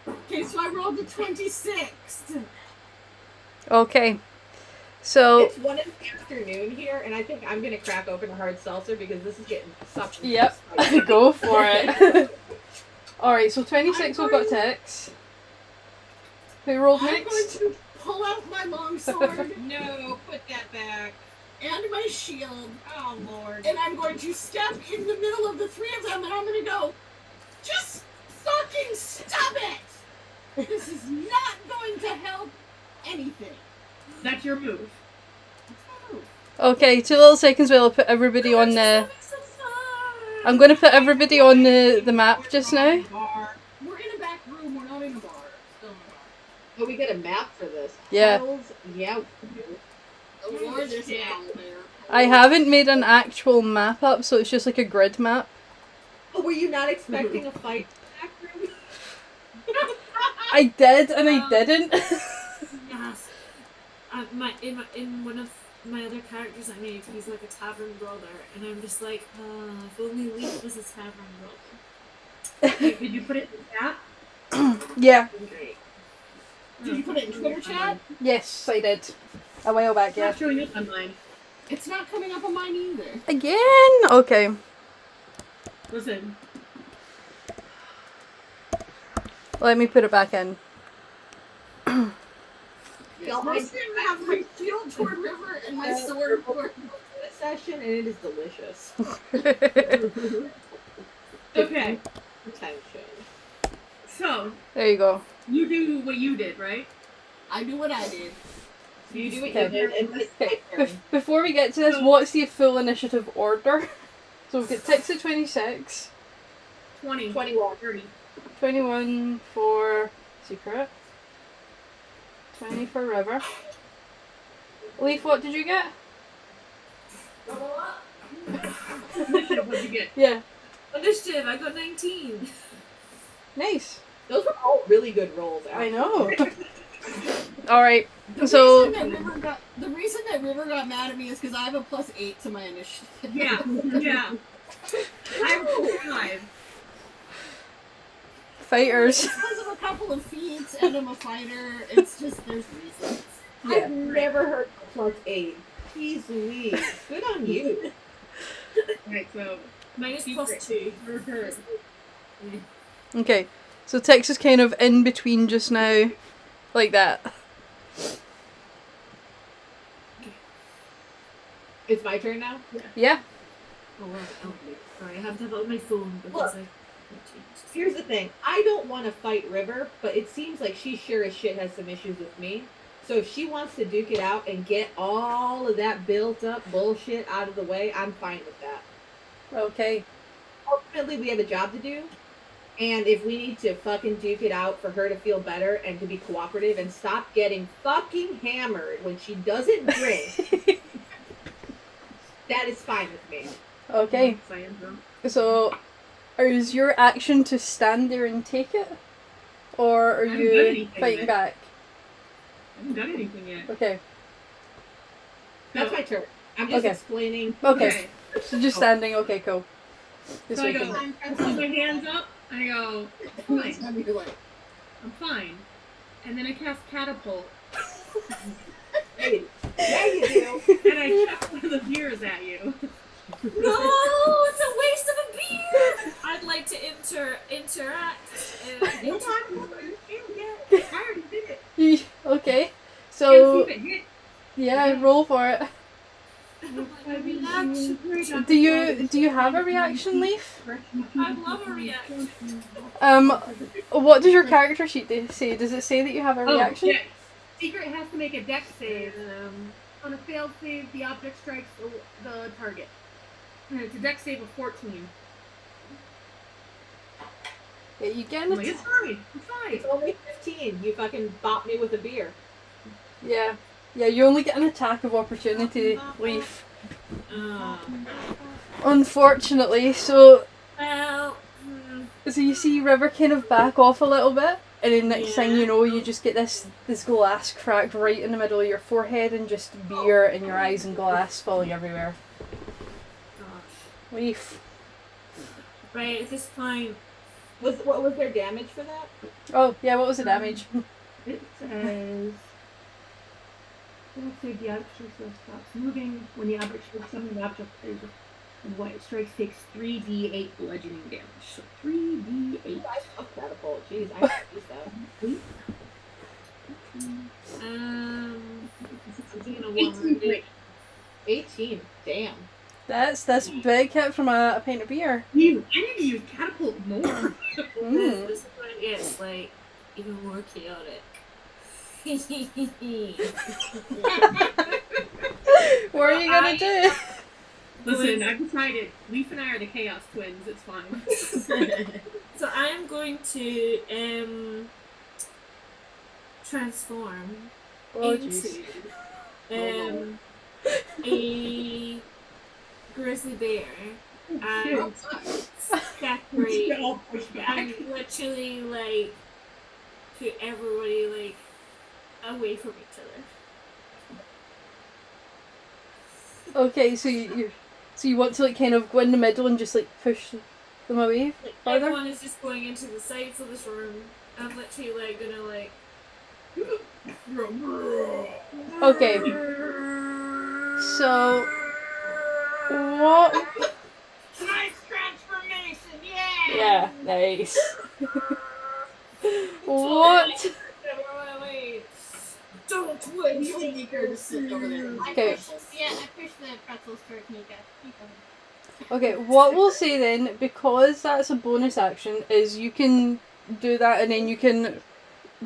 Okay, so I rolled a 26.
Okay. So.
It's 1 in the afternoon here, and I think I'm going to crack open a hard seltzer because this is getting sucked.
Yep. Go for it. Alright, so 26 we've got ticks. Who rolled
I'm going
next?
to pull out my longsword
No, put that back.
and my shield,
Oh lord.
and I'm going to step in the middle of the 3 of them, and I'm going to go, just fucking stop it! This is not going to help anything.
That's your move.
Okay, 2 little seconds while I'll put everybody on the. I'm going to put everybody on the map just now.
Bar. We're in a back room, we're not in a bar. Still in a bar.
But we get a map for this.
Yeah.
Hells, yeah.
Oh lord, there's an owl there.
I haven't made an actual map up, so it's just like a grid map.
Oh, were you not expecting a fight in the back room?
I did and I didn't.
Yes. In one of my other characters I made, he's like a tavern brawler, and I'm just like, if only Leaf was a tavern brawler.
Did you put it in the chat?
Yeah.
Great.
Did you put it in Twitter chat?
Yes, I did. A while back,
It's
yeah.
not showing up on mine.
It's not coming up on mine either.
Again? Okay.
Listen.
Let me put it back in.
Y'all,
I
I
still have my shield toward River and my sword toward.
this session and it is delicious.
Okay.
Attention.
So,
There you go.
you do what you did, right?
I do what I did.
You do what
Okay.
you did, and it's
Okay.
my turn.
Before we get to this, what's the full initiative order? So we've got Tix at 26,
20.
21.
30.
21 for Secret, 20 for River. Leaf, what did you get?
Initiative, what'd you get?
Yeah.
Initiative, I got 19.
Nice.
Those were all really good rolls.
I
Actually.
know. Alright,
The
so...
reason that River got mad at me is because I have a +8 to my initiative.
Yeah, yeah. I have a 5.
Fighters.
It's because of a couple of feats and I'm a fighter. It's just, there's reasons.
Yeah.
I've never heard +8. Jeez Louise. Good on you.
Alright, so.
Minus
Secret.
+2.
Your turn.
Okay, so Tix is kind of in between just now, like that.
It's my turn now?
Yeah.
Oh, well, okay. Sorry, I have to have it on my phone because I changed.
Here's the thing. I don't want to fight River, but it seems like she sure as shit has some issues with me. So if she wants to duke it out and get all of that built up bullshit out of the way, I'm fine with that.
Okay.
Ultimately, we have a job to do. And if we need to fucking duke it out for her to feel better and to be cooperative and stop getting fucking hammered when she doesn't drink, that is fine with me.
Okay, so is your action to stand there and take it? Or are
I haven't done
you
anything
fighting
yet.
back?
I haven't done anything yet.
Okay.
That's my turn. I'm just
Okay.
explaining.
Okay. So just standing, okay, cool. This
So I
weekend.
go, I put my hands up, and I go, fine,
I mean, like,
I'm fine. And then I cast Catapult,
Hey, yeah, you do.
and I chuck one of the beers at you.
No, it's a waste of a beer. I'd like to interact.
Hold on, I already did it.
Okay,
And
so
see if it hit.
yeah, roll for it.
Reaction.
Do you have a reaction, Leaf?
I love a reaction.
What does your character sheet say? Does it say that you have a reaction?
Oh, yeah. Secret has to make a dex save. On a failed save, the object strikes the target. And it's a dex save of 14.
Yeah, you get
I'm
an
like, it's fine. It's fine.
It's only 15. You fucking bought me with a beer.
Yeah. Yeah, you only get an attack of opportunity, Leaf. Unfortunately, so
Well,
you see River kind of back off a little bit, and then next thing
Yeah.
you know, you just get this glass cracked right in the middle of your forehead, and just beer in your eyes and glass falling everywhere.
gosh.
Leaf.
Right, at this point,
What was their damage for that?
Oh, yeah, what was the damage?
It says, let's say the object stops moving. When the object strikes something, the object is and what it strikes takes 3d8 bludgeoning damage. So 3d8.
I love Catapult. Jeez, I have to use that.
I'm gonna
18
want
18. Damn.
That's big hit from a pint of beer.
I need to use Catapult more.
Mm.
This is when it gets like even more chaotic.
What are you gonna do?
Listen, I've decided. Leaf and I are the Chaos Twins. It's fine.
So I am going to transform
Oh,
into
jeez.
a grizzly bear and separate
all pushed back.
and literally like put everybody like away from each other.
Okay, so you want to like kind of go in the middle and just like push them away
Like,
further?
everyone is just going into the sides of this room. I'm literally like gonna like.
Okay. So, what?
Nice transformation, yeah!
Yeah, nice. What?
Wait.
Don't wait. You and Nika are just sitting over there.
Okay.
I pushed the pretzels towards Nika. Keep going.
Okay, what we'll say then, because that's a bonus action, is you can do that and then you can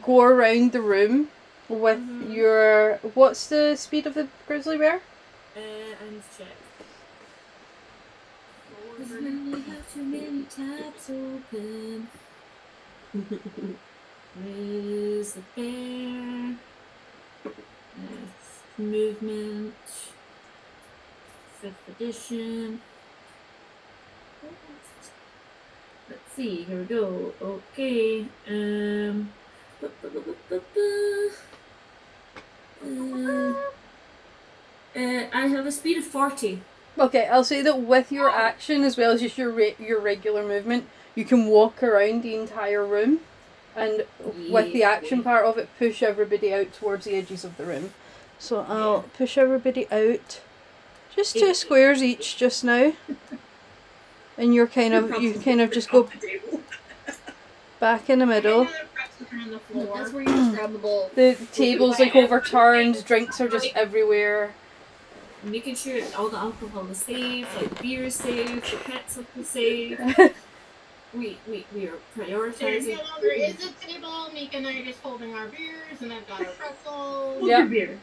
go around the room with your... What's the speed of the grizzly bear?
I need to check. Cause when you have too many tabs open, raise the bear. That's movement. 5th edition. Let's see, here we go. Okay. I have a speed of 40.
Okay, I'll say that with your action as well as just your regular movement, you can walk around the entire room, and with the action part of it, push everybody out towards the edges of the room. So I'll push everybody out, just 2 squares each just now, and you kind of just go back in the middle.
Another pretzel on the floor.
That's where you just grab the bowl.
The table's like overturned, drinks are just everywhere.
Making sure all the alcohol is safe, like beer is safe, the pretzel is safe. We are
There
prioritizing.
no longer is a table. Mika and I are just holding our beers, and I've got our pretzels.
Hold
Yeah.
your beer.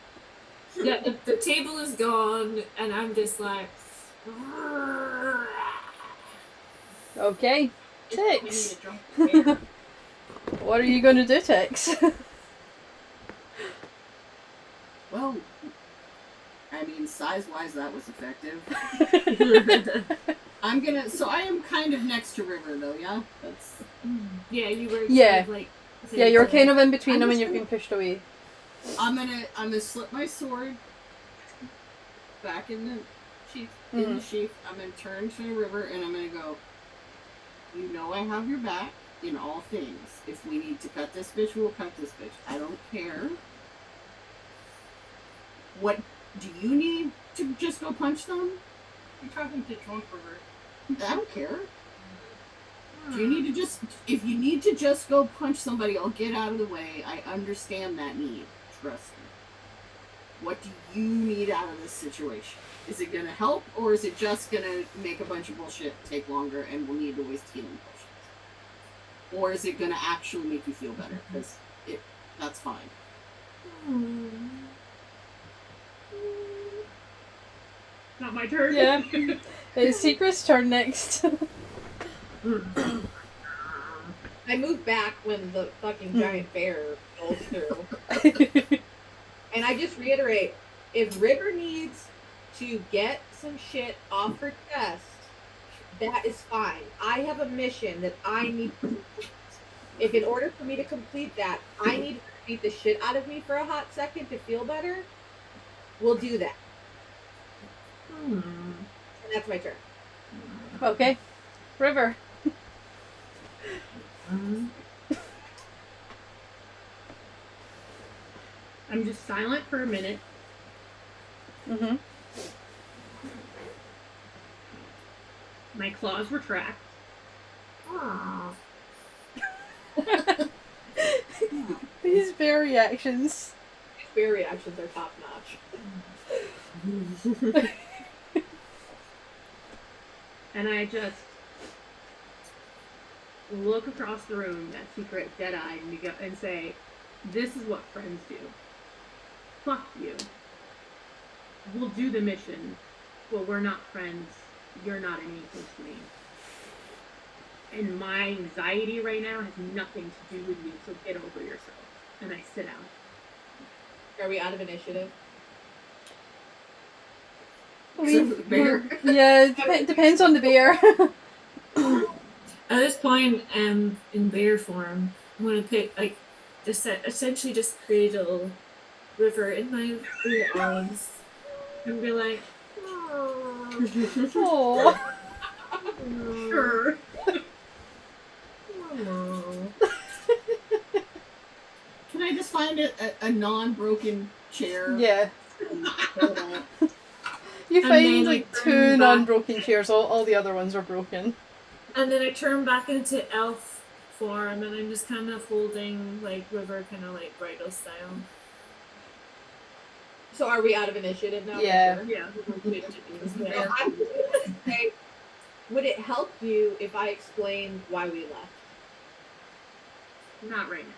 Yeah, the table is gone, and I'm just like.
Okay,
We need
Tix.
a drunk beer.
What are you going to do, Tix?
Well, I mean, size-wise, that was effective. So I am kind of next to River, though, yeah? That's...
Yeah, you were.
Yeah.
Kind of like,
Yeah, you're kind of in between
I'm
them and
just
you're being pushed away.
I'm gonna slip my sword back in the sheath. In the sheath, I'm gonna turn to River and I'm gonna go. You know I have your back in all things. If we need to cut this bitch, we'll cut this bitch. I don't care. What do you need to just go punch them?
I'm talking to drunk River.
I don't care. Do you need to just if you need to just go punch somebody, I'll get out of the way. I understand that need. Trust me. What do you need out of this situation? Is it gonna help, or is it just gonna make a bunch of bullshit take longer and we'll need to waste healing potions? Or is it gonna actually make you feel better? Because that's fine.
Not my turn.
Yeah. It's Secret's turn next.
I move back when the fucking giant bear rolls through. And I just reiterate, if River needs to get some shit off her chest, that is fine. I have a mission that I need to complete. If in order for me to complete that, I need to beat the shit out of me for a hot second to feel better, we'll do that. And that's my turn.
Okay. River.
I'm just silent for a minute.
Mm-hmm.
My claws retract.
These bear reactions.
Bear reactions are top notch.
And I just look across the room at Secret dead-eyed and say, this is what friends do. Fuck you. We'll do the mission, but we're not friends. You're not anything to me. And my anxiety right now has nothing to do with you, so get over yourself. And I sit down.
Are we out of initiative?
Bear.
Yeah, it depends on the bear.
At this point, in bear form, I'm gonna pick essentially just cradle River in my arms and be like,
Aww.
Sure.
find a non-broken chair.
Yeah.
Uh,
You
And
find
then I
like
turn
2
back.
non-broken chairs. All the other ones are broken.
And then I turn back into elf form, and I'm just kind of holding like River, kind of like bridal style.
So are we out of initiative now?
Yeah.
For sure?
Yeah.
So I'm just gonna say, would it help you if I explained why we left?
Not right now.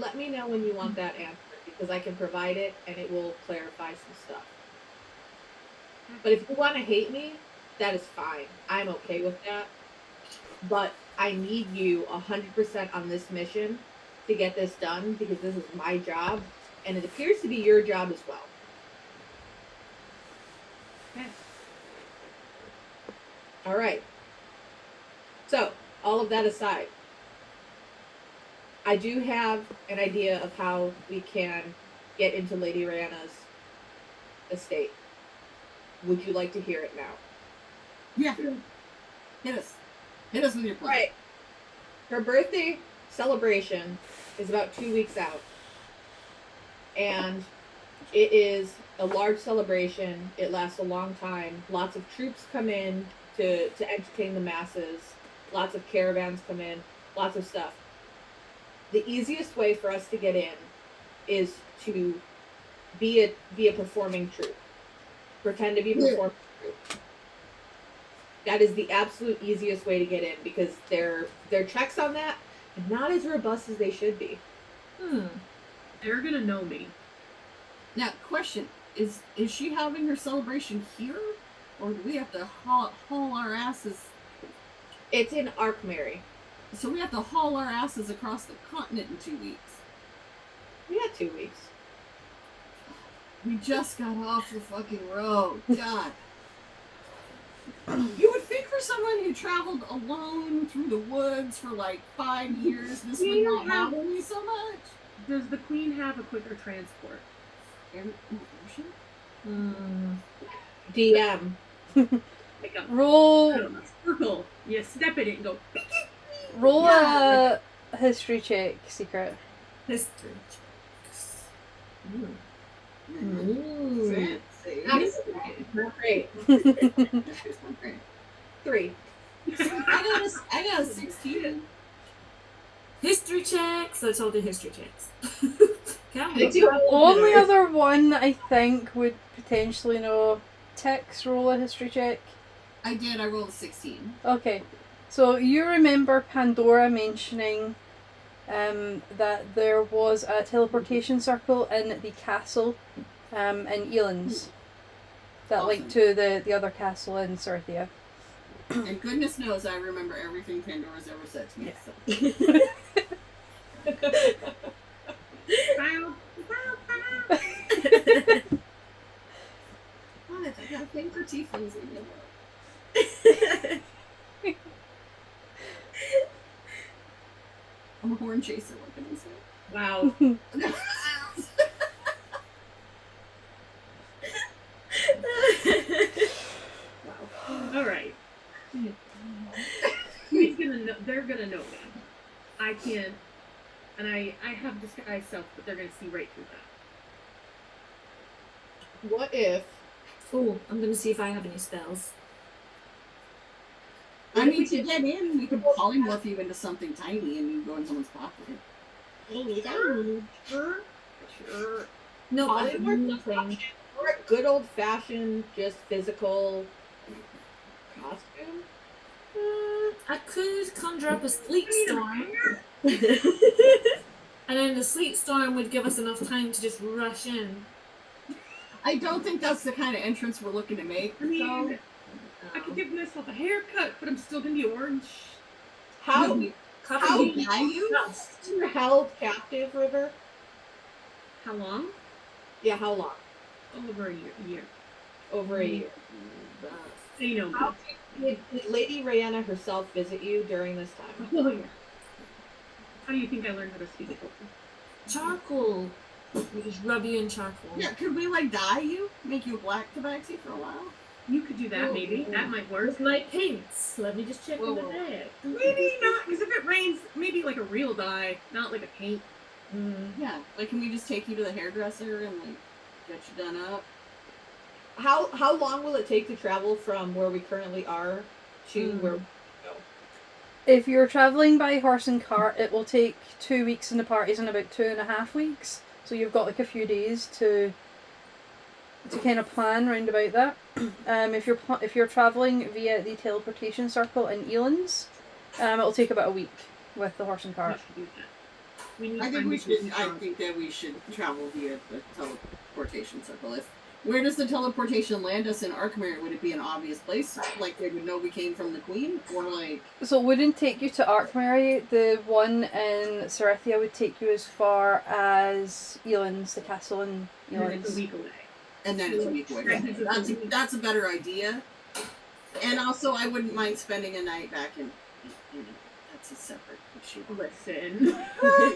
Let me know when you want that answer, because I can provide it and it will clarify some stuff. But if you want to hate me, that is fine. I'm okay with that. But I need you 100% on this mission to get this done, because this is my job and it appears to be your job as well.
Okay.
All right. So, all of that aside, I do have an idea of how we can get into Lady Rihanna's estate. Would you like to hear it now?
yeah. Hit us. Hit us with your plan.
Right. Her birthday celebration is about 2 weeks out. And it is a large celebration. It lasts a long time. Lots of troops come in to entertain the masses. Lots of caravans come in. Lots of stuff. The easiest way for us to get in is to be a performing troupe. Pretend to be a performing troupe. That is the absolute easiest way to get in, because their checks on that are not as robust as they should be.
They're gonna know me.
Now, question: Is she having her celebration here, or do we have to haul our asses?
It's in Arkmary.
So we have to haul our asses across the continent in 2 weeks.
We had 2 weeks.
We just got off the fucking road. God. You would think for someone who traveled alone through the woods for like 5 years, this would not bother me so much.
Does the queen have a quicker transport?
DM.
Like a
Roll
circle. You step in it and go.
a history check, Secret.
History.
Fancy.
Not great. 3.
I got a 16.
History checks. Let's all do history checks. Come
I
on.
do have
Only other one I think would potentially know. Tix, roll a history check.
I did. I rolled a 16.
Okay, so you remember Pandora mentioning that there was a teleportation circle in the castle in Elands that linked to the other castle in Cirthia.
And goodness knows I remember everything Pandora's ever said to me. So. What? I got a thing for tieflings in there. I'm a horn chaser, what can I say?
Wow. All right. He's gonna know. They're gonna know me. I can't, and I have disguise self, but they're gonna see right through that.
What if
Oh, I'm gonna see if I have any spells.
I mean, to get in, we could polymorph you into something tiny and you go in someone's pocket.
Sure.
No, I have
Polymorph
nothing.
or a good old fashioned, just physical costume?
I could conjure up a sleep storm. And then the sleep storm would give us enough time to just rush in.
I don't think that's the kind of entrance we're looking to make.
I mean,
so.
I could give myself a haircut, but I'm still gonna be orange.
How
How
did you?
you were held captive, River?
How long?
Yeah, how long?
Over a year.
Over a year.
Say no.
How did Lady Rihanna herself visit you during this time?
Oh yeah. How do you think I learned how to speak it?
Charcoal. We just rub you in charcoal.
Yeah, could we like dye you? Make you a black tabaxi for a while?
You could do that, maybe. That might work.
With my paints. Let me just check in the
Whoa.
bag.
Maybe not, because if it rains, maybe like a real dye, not like a paint.
Yeah, like, can we just take you to the hairdresser and, like, get you done up?
How long will it take to travel from where we currently are to where we go?
If you're travelling by horse and cart, it will take 2 weeks and the party's in about 2.5 weeks. So you've got like a few days to kind of plan round about that. If you're travelling via the teleportation circle in Elands, it'll take about a week with the horse and
We
cart.
should do that. We need
I
to
think
find
we
a
should.
good
I
song.
think that we should travel via the teleportation circle. Where does the teleportation land us in Arkmere? Would it be an obvious place, like they would know we came from the Queen, or like?
So it wouldn't take you to Arkmary. The one in Sarethia would take you as far as Elands, the castle in
And then it's a
Elands.
week away.
And then it's a week away. That's a better idea. And also, I wouldn't mind spending a night back in that's a separate issue.
Listen.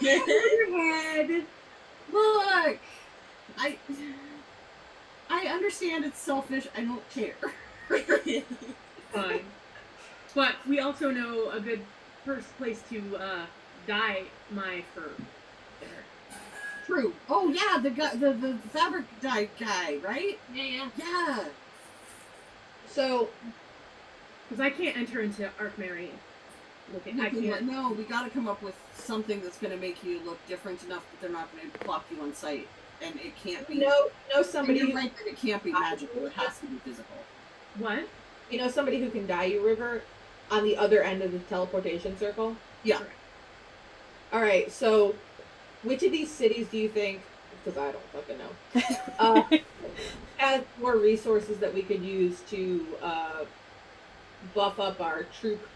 Your head. Look, I understand it's selfish. I don't care.
Fine. But we also know a good first place to dye my fur. There.
True. Oh yeah, the guy, the fabric dye guy, right?
Yeah.
Yeah.
So
Because I can't enter into Arkmary looking. I
Yeah,
can't.
no, we got to come up with something that's going to make you look different enough that they're not going to block you on sight, and it can't be.
know
And
somebody
you're
who,
right that it can't be magical. It has to be physical.
What?
somebody who can dye you, River, on the other end of the teleportation circle.
Yeah.
All right. So, which of these cities do you think? Because I don't fucking know. Has more resources that we could use to buff up our troop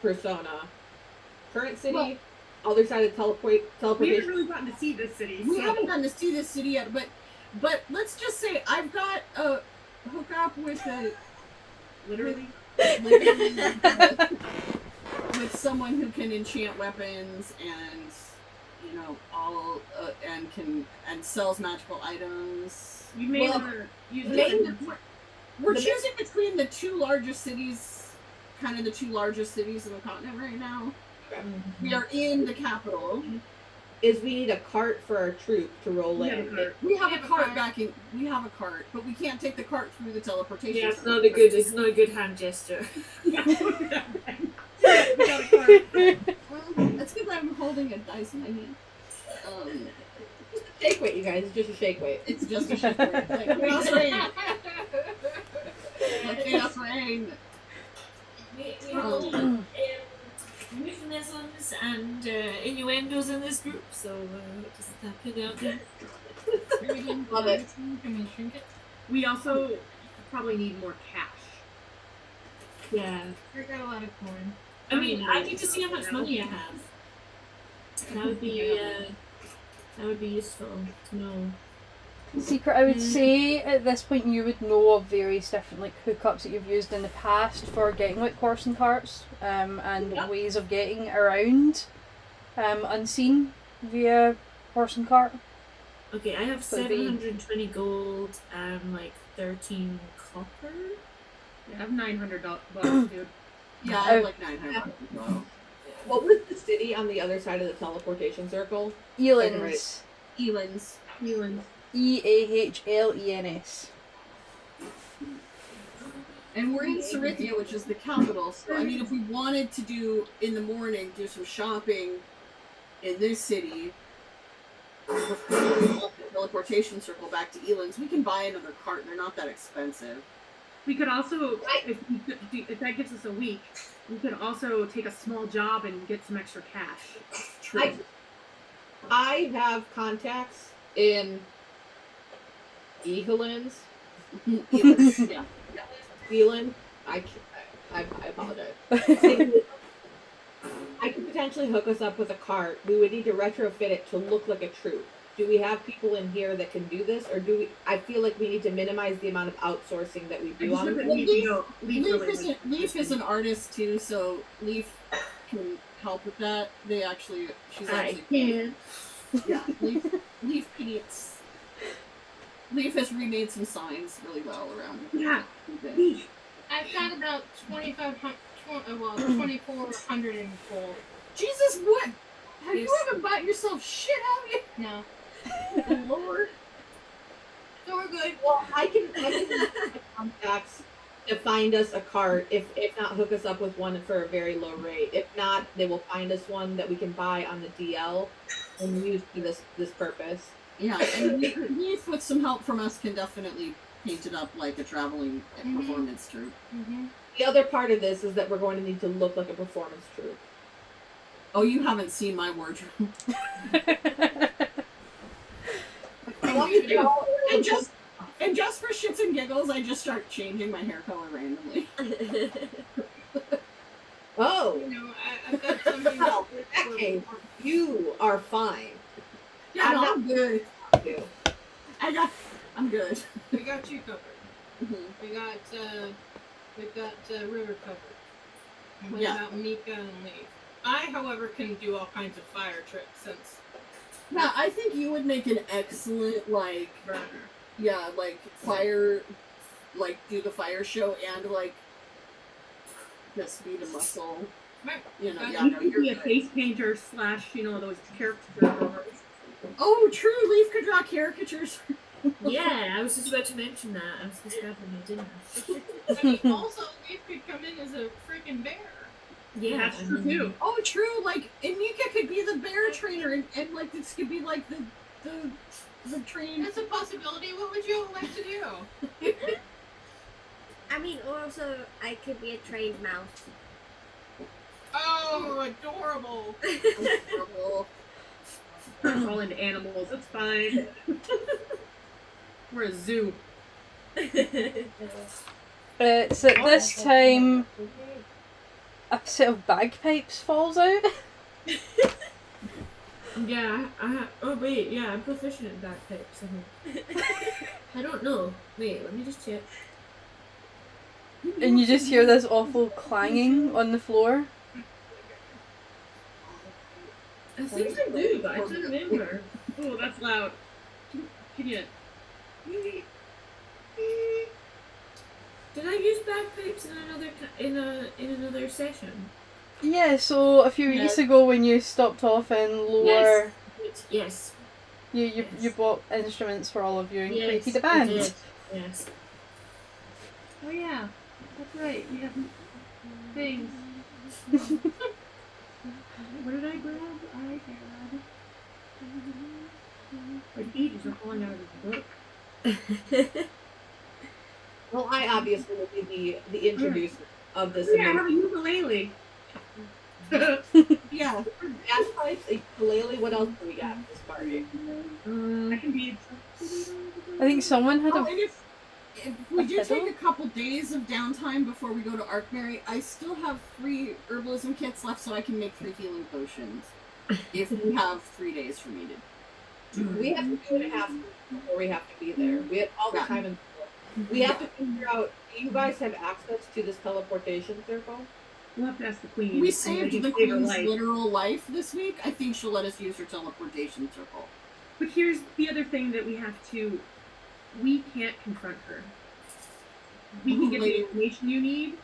persona? Current city,
Well,
other side of
We haven't
teleportation.
really gotten to see this city.
We
so-
haven't gotten to see this city yet, but let's just say I've got a hookup with a
Literally.
with someone who can enchant weapons and all and sells magical items.
You may
Well,
want to use
main-
this.
We're
The-
choosing between the two largest cities, kind of the two largest cities in the continent right now. We are in the capital.
Is we need a cart for our troop to roll
We have
in.
a cart.
We have
We
a
have a
cart
cart.
back in. We have a cart, but we can't take the cart through the teleportation.
Yeah, it's
circle.
not a good. It's not a good hand gesture.
Yeah, we got a cart.
Well, that's because I'm holding a dice in my hand.
Shake weight, you guys. It's just a shake weight.
It's just a shit. Like, chaos rain. Like chaos rain.
We have a lot of euphemisms and innuendos in this group, so just put it out there.
Love it.
Can we shrink it?
We also probably need more cash.
Yeah.
I got a lot of coin.
I mean, I need to see how much money I have. That would be useful to know.
Secret, I would say at this point you would know of various different like hookups that you've used in the past for getting like horse and carts, and ways of getting around, unseen via horse and cart.
Okay, I have
So it'd be-
720 gold and like 13 copper.
I have $900, dude.
Yeah, I have like 900. Wow.
What was the city on the other side of the teleportation circle?
Elands.
Elands.
Newlands.
EAHLENS.
And we're in Sarithia, which is the capital. So, I mean, if we wanted to do, in the morning, do some shopping in this city, before we walk the teleportation circle back to Elands, we can buy another cart. They're not that expensive.
We could also, if that gives us a week, we could also take a small job and get some extra cash.
True.
I have contacts in Ehelins.
Elands, yeah.
Eland. I apologize. I could potentially hook us up with a cart. We would need to retrofit it to look like a troop. Do we have people in here that can do this, or do we? I feel like we need to minimize the amount of outsourcing that we do on this.
Leaf is an artist too, so Leaf can help with that. She's actually. Yeah, Leaf paints. Leaf has remade some signs really well around.
Yeah.
I've got about 2,400 in gold.
Jesus, what? Have you ever bought yourself shit out here?
No.
Oh, Lord.
So we're good.
Well, I can use my contacts to find us a cart. If not, hook us up with one for a very low rate. If not, they will find us one that we can buy on the DL and use for this purpose.
Yeah, and Leaf, with some help from us, can definitely paint it up like a traveling performance troupe.
The other part of this is that we're going to need to look like a performance troupe.
Oh, you haven't seen my wardrobe. And just for shits and giggles, I just start changing my hair color randomly.
Oh,
You know, I've got something
well, in that case, you are fine.
Yeah, no, I'm good.
You.
I'm good.
we got you covered. We got River covered. What about Mika and Leaf? I, however, can do all kinds of fire tricks since
Yeah, I think you would make an excellent, like,
burner.
yeah, like, fire, like, do the fire show and, like, just be the muscle.
Right.
You know,
You
yeah,
You
no,
could
you're
be a
good.
face painter / those character drawers.
Oh, true, Leaf could draw caricatures.
Yeah, I was just about to mention that. I was just grabbing it, didn't I?
I mean, also, Leaf could come in as a freaking bear.
Yeah,
That's
I
true
mean,
too.
Oh, true, like, and Mika could be the bear trainer, and like, this could be, like, the train.
That's a possibility. What would you like to do?
I mean, also, I could be a trained mouse.
Oh, adorable.
Turn all into animals. It's fine. We're a zoo.
It's at this time a set of bagpipes falls out.
Yeah, oh wait, yeah, I'm proficient in bagpipes, I think. I don't know. Wait, let me just check.
And you just hear this awful clanging on the floor.
I think I do, but I can't remember.
Oh, that's loud. Can you?
Did I use bagpipes in another session?
Yeah, so a few weeks ago when you stopped off in lower,
Yes.
you bought instruments for all of you and
Yes,
created a
I
band.
did. Yes.
Oh yeah, that's right. We have things. What did I grab? I grabbed. My pages are falling out of the book.
Well, I obviously will be the introducer of this.
Yeah, I have a ukulele.
Yeah.
Bagpipes, a ukulele. What else do we got at this party?
I can be.
I think someone had
Oh,
a
and if we do
fiddle?
take a couple days of downtime before we go to Arkberry, I still have 3 herbalism kits left, so I can make 3 healing potions. If we have 3 days for needed.
We have 2.5 before we have to be there. We have all the time in the world. We have to figure out. Do you guys have access to this teleportation circle?
We'll have to ask the queen.
We
I
saved
can
the
save her
queen's
life.
literal life this week. I think she'll let us use her teleportation circle.
But here's the other thing that we have to. We can't confront her. We can get the information you need,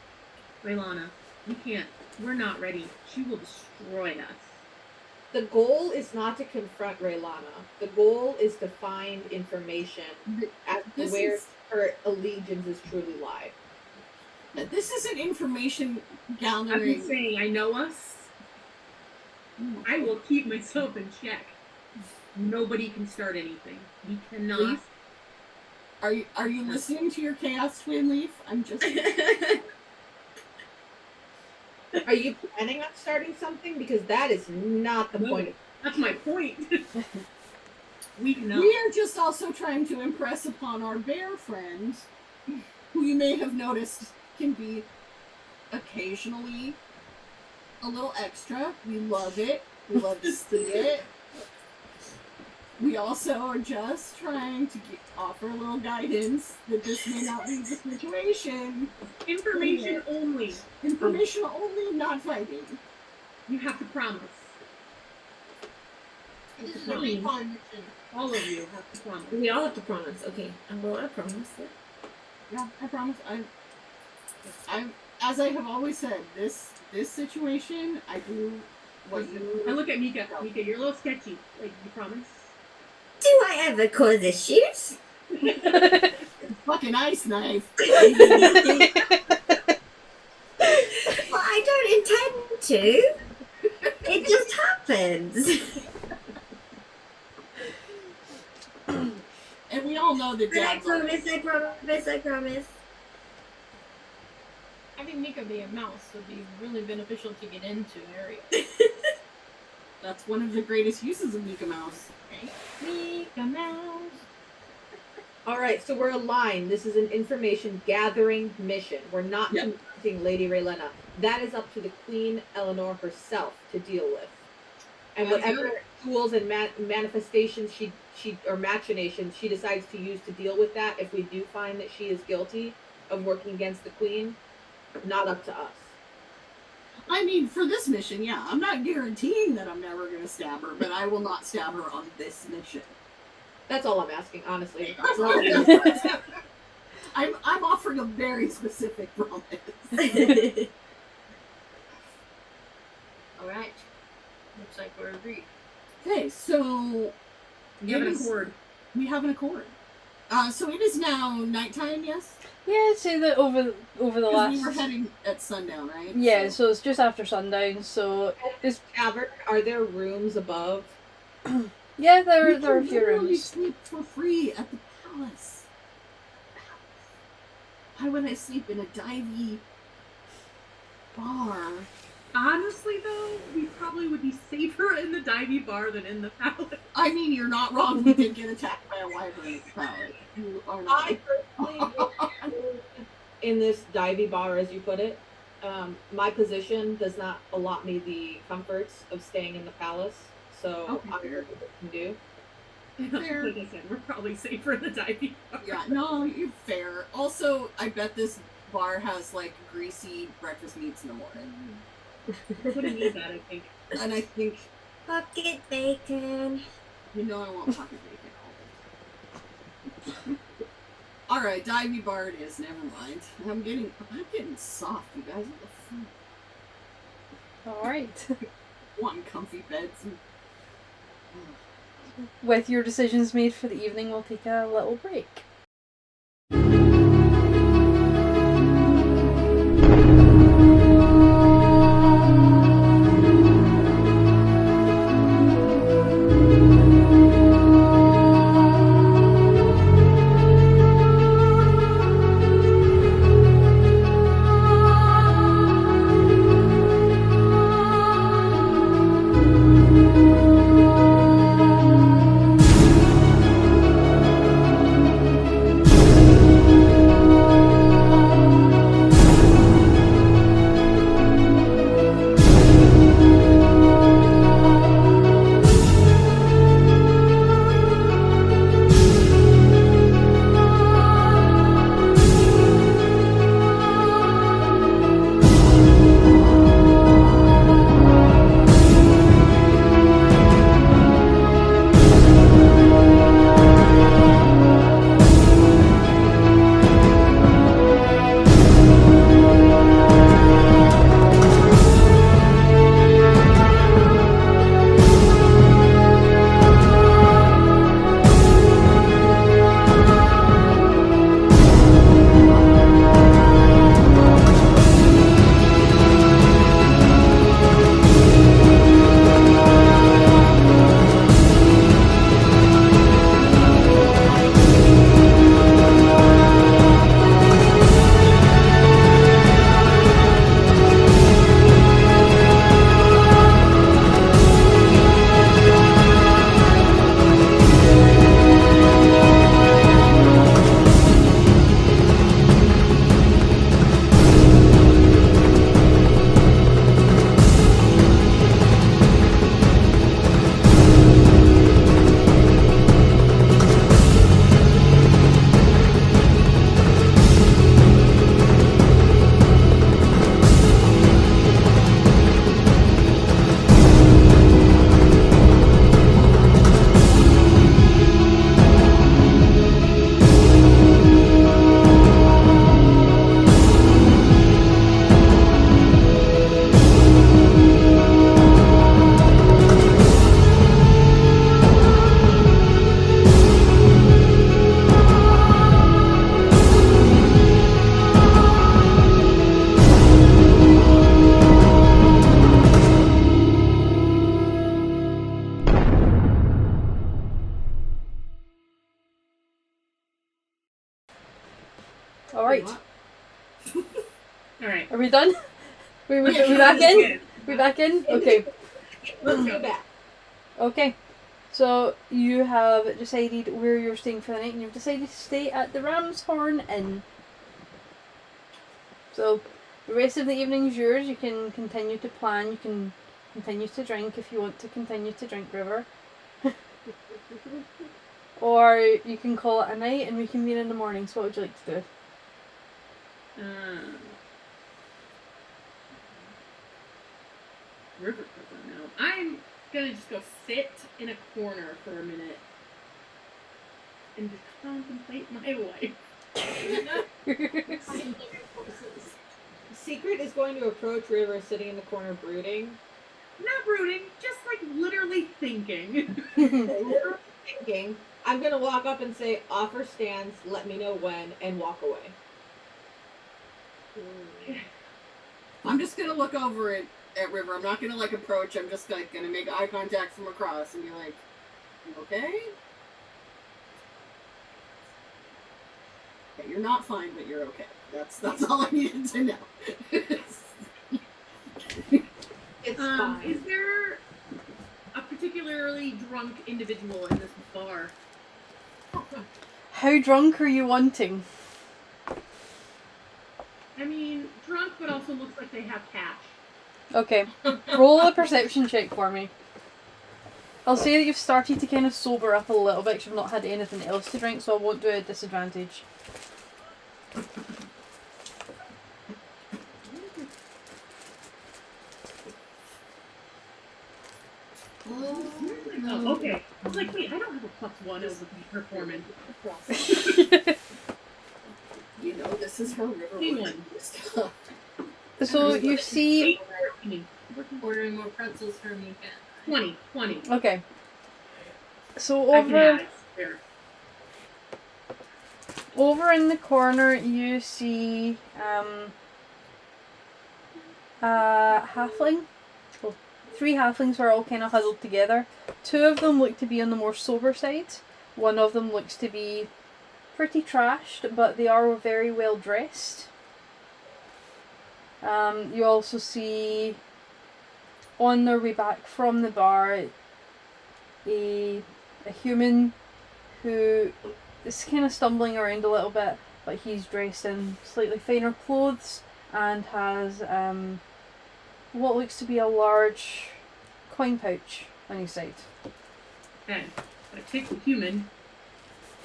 Raylana. We can't. We're not ready. She will destroy us.
The goal is not to confront Raylana. The goal is to find information as to
This
where
is-
her allegiances truly lie.
This is an information
I've
gathering.
been saying, I know us. I will keep myself in check. Nobody can start anything. We cannot.
Leaf? Are you listening to your Chaos Twin, Leaf? I'm just.
Are you planning on starting something? Because that is not the
No.
point of
That's my point. We cannot.
We are just also trying to impress upon our bear friends, who you may have noticed can be occasionally a little extra. We love it. We love to see it. We also are just trying to offer a little guidance that this may not be the situation.
Information only.
Information only, not fighting.
You have to promise.
This is a recon mission.
All of you have to promise.
We all have to promise. Okay, well, I promise it.
Yeah, I promise. I, as I have always said, this situation, I do what you.
I look at Mika. Mika, you're a little sketchy. Like, you promise?
Do I ever cause issues?
Fucking ice knife.
Well, I don't intend to. It just happens.
And we all know that
I
Dad loves
promise, I promise, I promise.
Having Mika be a mouse would be really beneficial to get into areas.
That's one of the greatest uses of Mika Mouse.
Mika Mouse.
All right, so we're aligned. This is an information gathering mission. We're not
Yep.
confronting Lady Raylena. That is up to the Queen Eleanor herself to deal with. And
Sounds
whatever
good.
tools and manifestations she or machinations she decides to use to deal with that, if we do find that she is guilty of working against the Queen, not up to us.
I mean, for this mission, yeah, I'm not guaranteeing that I'm never going to stab her, but I will not stab her on this mission.
That's all I'm asking, honestly.
I'm offering a very specific promise.
Alright. Looks like we're agreed.
Okay, so
You have
it
an
is-
accord.
we have an accord. So it is now nighttime, yes?
Yeah, I'd say that over the
'Cause
last.
we were heading at sundown, right?
Yeah, so it's just after sundown. So it's
Tavern, are there rooms above?
yeah,
we
there are a
can
few
literally
rooms.
sleep for free at the palace. Why would I sleep in a divey bar?
Honestly, though, we probably would be safer in the divey bar than in the palace.
I mean, you're not wrong. We did get attacked by a wyvern at the palace. You are not.
I personally, in this divey bar, as you put it, my position does not allot me the comforts of staying in the palace. So
Okay,
I'm
fair.
what I can do.
Fair.
Like I said, we're probably safer in the divey bar.
Yeah, no, you're fair. Also, I bet this bar has like greasy breakfast meats in the morning.
We're gonna need that, I think.
And I think,
Pocket bacon.
you know, I want pocket bacon. Alright, divey bar it is, never mind. I'm getting soft, you guys. What the fuck?
All right.
Wanting comfy beds and...
With your decisions made for the evening, we'll take a little break. Are we done? We back in? We back in? Okay.
Let's go back.
Okay. So you have decided where you're staying for the night, and you've decided to stay at the Ram's Horn Inn. So the rest of the evening is yours. You can continue to plan. You can continue to drink if you want to continue to drink, River. Or you can call it a night and reconvene in the morning. So what would you like to do?
River doesn't know. I'm gonna just go sit in a corner for a minute and just contemplate my life.
Secret is going to approach River sitting in the corner brooding.
Not brooding, just like literally thinking.
Thinking. I'm gonna walk up and say, offer stands, let me know when, and walk away.
I'm just gonna look over at River. I'm not gonna like approach. I'm just like gonna make eye contact from across and be like, "You okay? Okay, you're not fine, but you're okay." That's all I needed to know.
It's fine.
Is there a particularly drunk individual in this bar?
How drunk are you wanting?
I mean, drunk, but also looks like they have cash.
Okay. Roll a perception check for me. I'll say that you've started to kind of sober up a little bit because you've not had anything else to drink, so I won't do a disadvantage.
Oh, okay. I was like, wait, I don't have a +1 over performance.
You know, this is how River
Anyone.
works.
So you see...
Ordering more pretzels for me.
20.
Okay. So
I can add it. There.
over in the corner you see a halfling. Well, 3 halflings are all kind of huddled together. 2 of them look to be on the more sober side. One of them looks to be pretty trashed, but they are very well dressed. You also see on their way back from the bar a human who is kind of stumbling around a little bit, but he's dressed in slightly finer clothes and has what looks to be a large coin pouch on his side.
Okay. I take the human.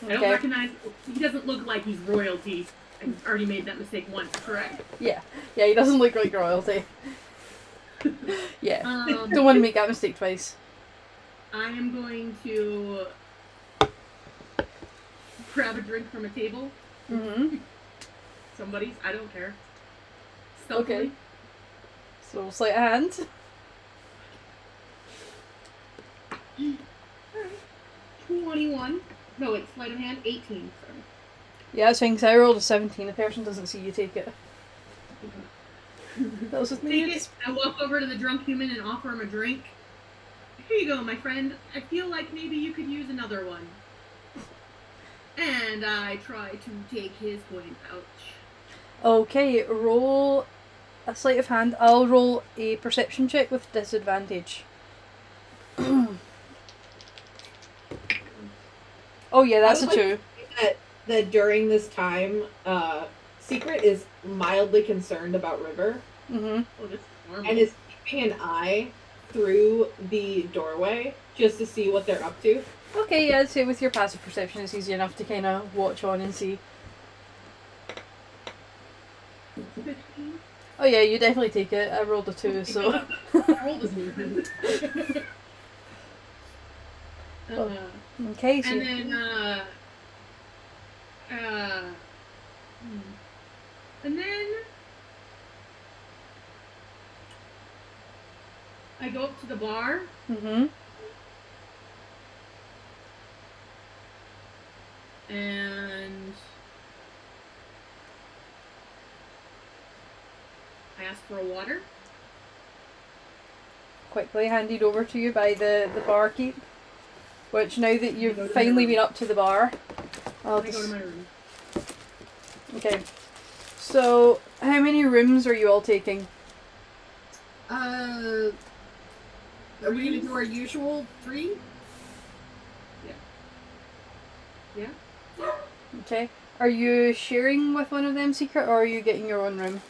I don't
Okay.
recognize. He doesn't look like he's royalty. I already made that mistake once, correct?
Yeah, he doesn't look like royalty. Yeah, don't want to make that mistake twice.
I am going to grab a drink from a table.
Mm-hmm.
Somebody's. I don't care. Stealthily.
Okay. So sleight of hand.
21. No, wait, sleight of hand. 18. Sorry.
Yeah, that's fine, 'cause I rolled a 17. The person doesn't see you take it. That was with me.
Take it. I walk over to the drunk human and offer him a drink. Here you go, my friend. I feel like maybe you could use another one. And I try to take his coin pouch.
Okay, roll a sleight of hand. I'll roll a perception check with disadvantage. Oh yeah, that's a 2.
That during this time, Secret is mildly concerned about River
Mm-hmm.
Oh, this is normal.
and is keeping an eye through the doorway just to see what they're up to.
Okay, yeah, I'd say with your passive perception it's easy enough to kind of watch on and see.
15.
Oh yeah, you definitely take it. I rolled a 2, so...
I rolled this movement.
Okay, so...
And then, and then I go up to the bar
Mm-hmm.
and I ask for a water.
Quickly handed over to you by the barkeep. Which, now that you've finally been up to the bar... I'll
I go to
just...
my room.
Okay. So, How many rooms are you all taking?
Are we gonna do our usual 3?
Okay. Are you sharing with one of them, Secret, or are you getting your own room?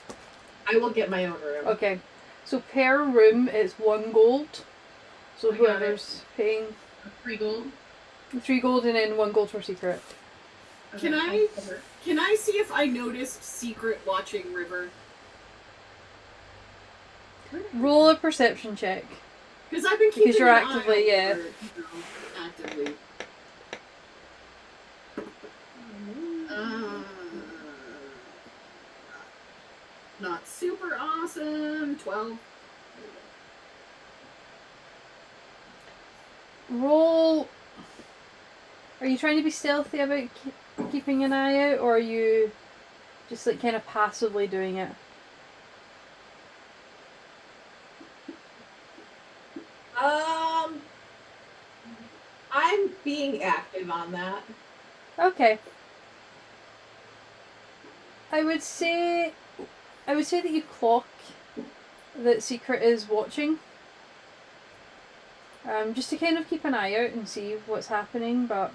I will get my own room.
Okay. So per room, it's 1 gold. So
I got
whoever's paying
3 gold.
3 gold and then 1 gold for Secret.
Can I see if I noticed Secret watching River?
Roll a perception check.
Because I've been keeping
Because you're
an
actively,
eye
yeah.
out for, you know, actively. Not super awesome. 12.
Roll. Are you trying to be stealthy about keeping an eye out, or are you just like kind of passively doing it?
I'm being active on that.
Okay. I would say that you clock that Secret is watching. Just to kind of keep an eye out and see what's happening, but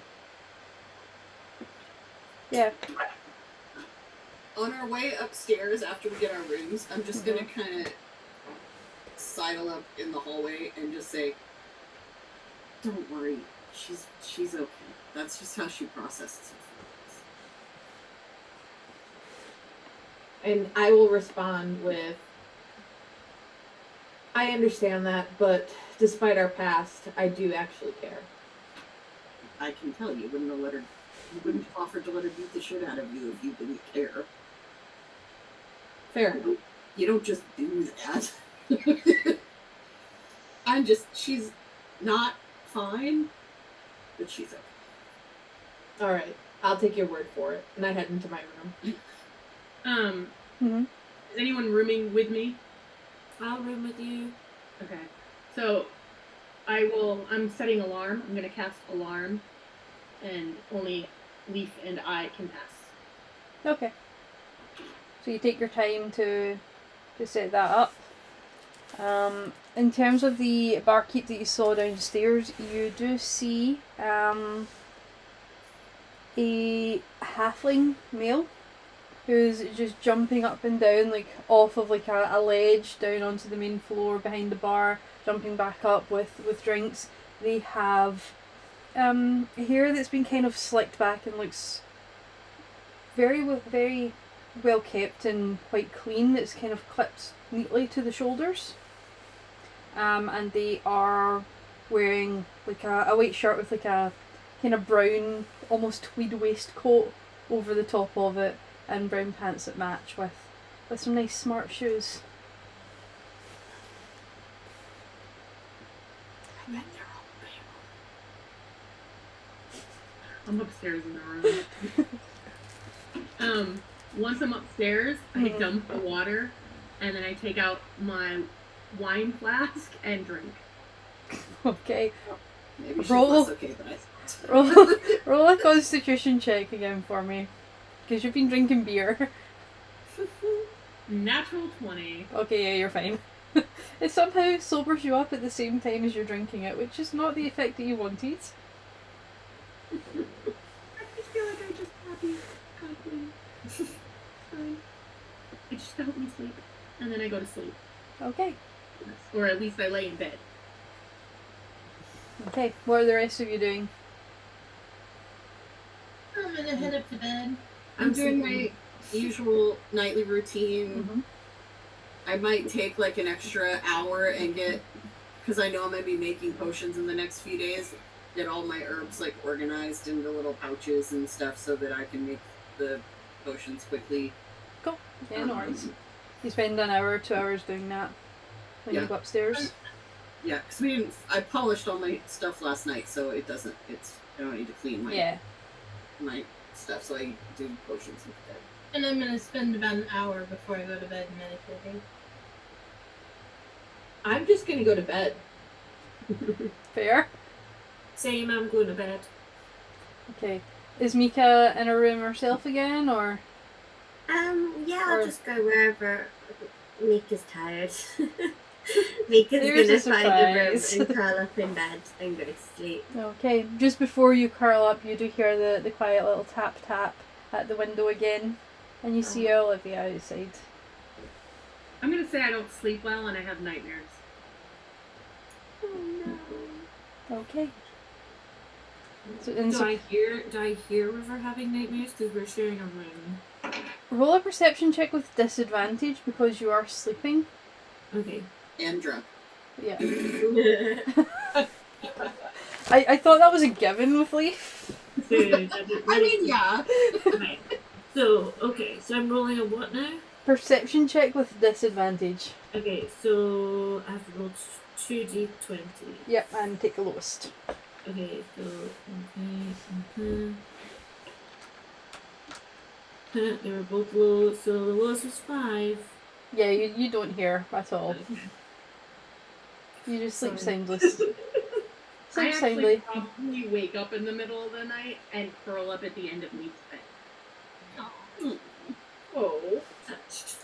yeah.
On our way upstairs after we get our rooms, I'm just gonna kind of sidle up in the hallway and just say, "Don't worry, she's okay." That's just how she processes it.
And I will respond with, I understand that, but despite our past, I do actually care.
I can tell you wouldn't have offered to let her beat the shit out of you if you didn't care.
Fair.
You don't just do that. She's not fine, but she's okay.
Alright, I'll take your word for it. And I head into my room.
Is anyone rooming with me?
I'll room with you.
Okay. So I'm setting alarm. I'm gonna cast alarm, and only Leaf and I can pass.
Okay. So you take your time to set that up. In terms of the barkeep that you saw downstairs, you do see a halfling male who's just jumping up and down, like off of like a ledge down onto the main floor behind the bar, jumping back up with drinks. They have hair that's been kind of slicked back and looks very well kept and quite clean. It's kind of clipped neatly to the shoulders. And they are wearing like a white shirt with like a kind of brown, almost tweed waistcoat over the top of it, and brown pants that match with some nice smart shoes.
I bet they're all
I'm upstairs in the room. Once I'm upstairs, I dump the water, and then I take out my wine flask and drink.
Okay.
Maybe she's
Roll.
less okay than I thought.
Roll a constitution check again for me, because you've been drinking beer.
Natural 20.
Okay, yeah, you're fine. It somehow sobers you up at the same time as you're drinking it, which is not the effect that you wanted.
I just feel like I just happy. Fine. It just helps me sleep, and then I go to sleep.
Okay.
Or at least I lay in bed.
Okay, what are the rest of you doing?
I'm gonna head up to bed.
I'm doing my usual nightly routine. I might take like an extra hour and because I know I'm gonna be making potions in the next few days, get all my herbs like organized into little pouches and stuff so that I can make the potions quickly.
Cool. Yeah, no worries. You spend an hour, 2 hours doing that when you go upstairs.
Yeah, because I polished all my stuff last night, so I don't need to clean my stuff, so I do potions instead.
And I'm gonna spend about an hour before I go to bed meditating.
I'm just gonna go to bed.
Fair.
Same, I'm going to bed.
Okay. Is Mika in her room herself again, or?
Yeah,
Or-
I'll just go wherever Mika's tired. Mika's
There's a
gonna find a room
surprise.
and curl up in bed and go to sleep.
Okay, just before you curl up, you do hear the quiet little tap tap at the window again, and you see Olivia outside.
I'm gonna say I don't sleep well and I have nightmares.
Oh no.
Okay. So,
Do I hear River having nightmares because we're sharing a room?
roll a perception check with disadvantage because you are sleeping.
Okay.
And drunk.
Yeah. I thought that was a given with Leaf.
I mean, yeah.
Right. So I'm rolling a what now?
Perception check with disadvantage.
Okay, so I have to roll 2d20.
Yep, and take the lowest.
Okay, so they were both low, so the lowest was 5.
Yeah, you don't hear at all.
Okay.
You just sleep
Sorry.
soundless.
I
Sleep
actually
soundly.
probably wake up in the middle of the night and curl up at the end of Leaf's bed. Oh.
Touched.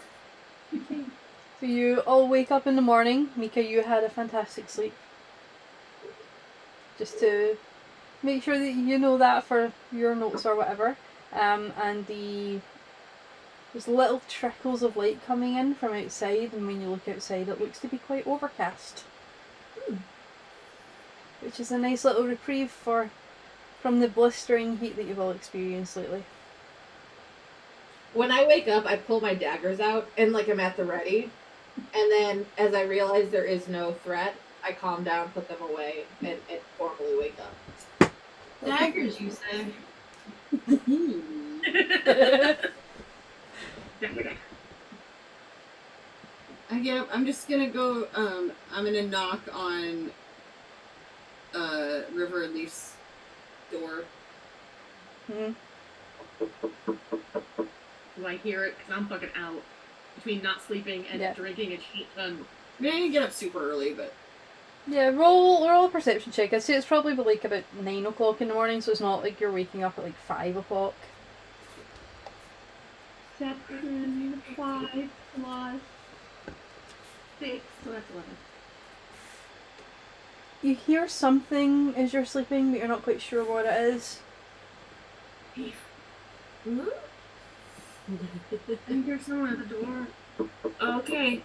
So you all wake up in the morning. Mika, you had a fantastic sleep. Just to make sure that you know that for your notes or whatever. And there's little trickles of light coming in from outside, and when you look outside it looks to be quite overcast. Which is a nice little reprieve from the blistering heat that you've all experienced lately.
When I wake up, I pull my daggers out and like I'm at the ready. And then as I realize there is no threat, I calm down, put them away, and formally wake up.
Daggers, you say?
I get up. I'm just gonna go. I'm gonna knock on River and Leaf's door.
Mm-hmm.
Do I hear it? Because I'm fucking out. Between not sleeping and
Yeah.
drinking a shit ton.
I mean, I didn't get up super early, but
Yeah, roll a perception check. I'd say it's probably like about 9 o'clock in the morning, so it's not like you're waking up at like 5 o'clock.
7, 5 plus 6, so that's 11.
You hear something as you're sleeping, but you're not quite sure what it is.
I hear someone at the door.
Okay.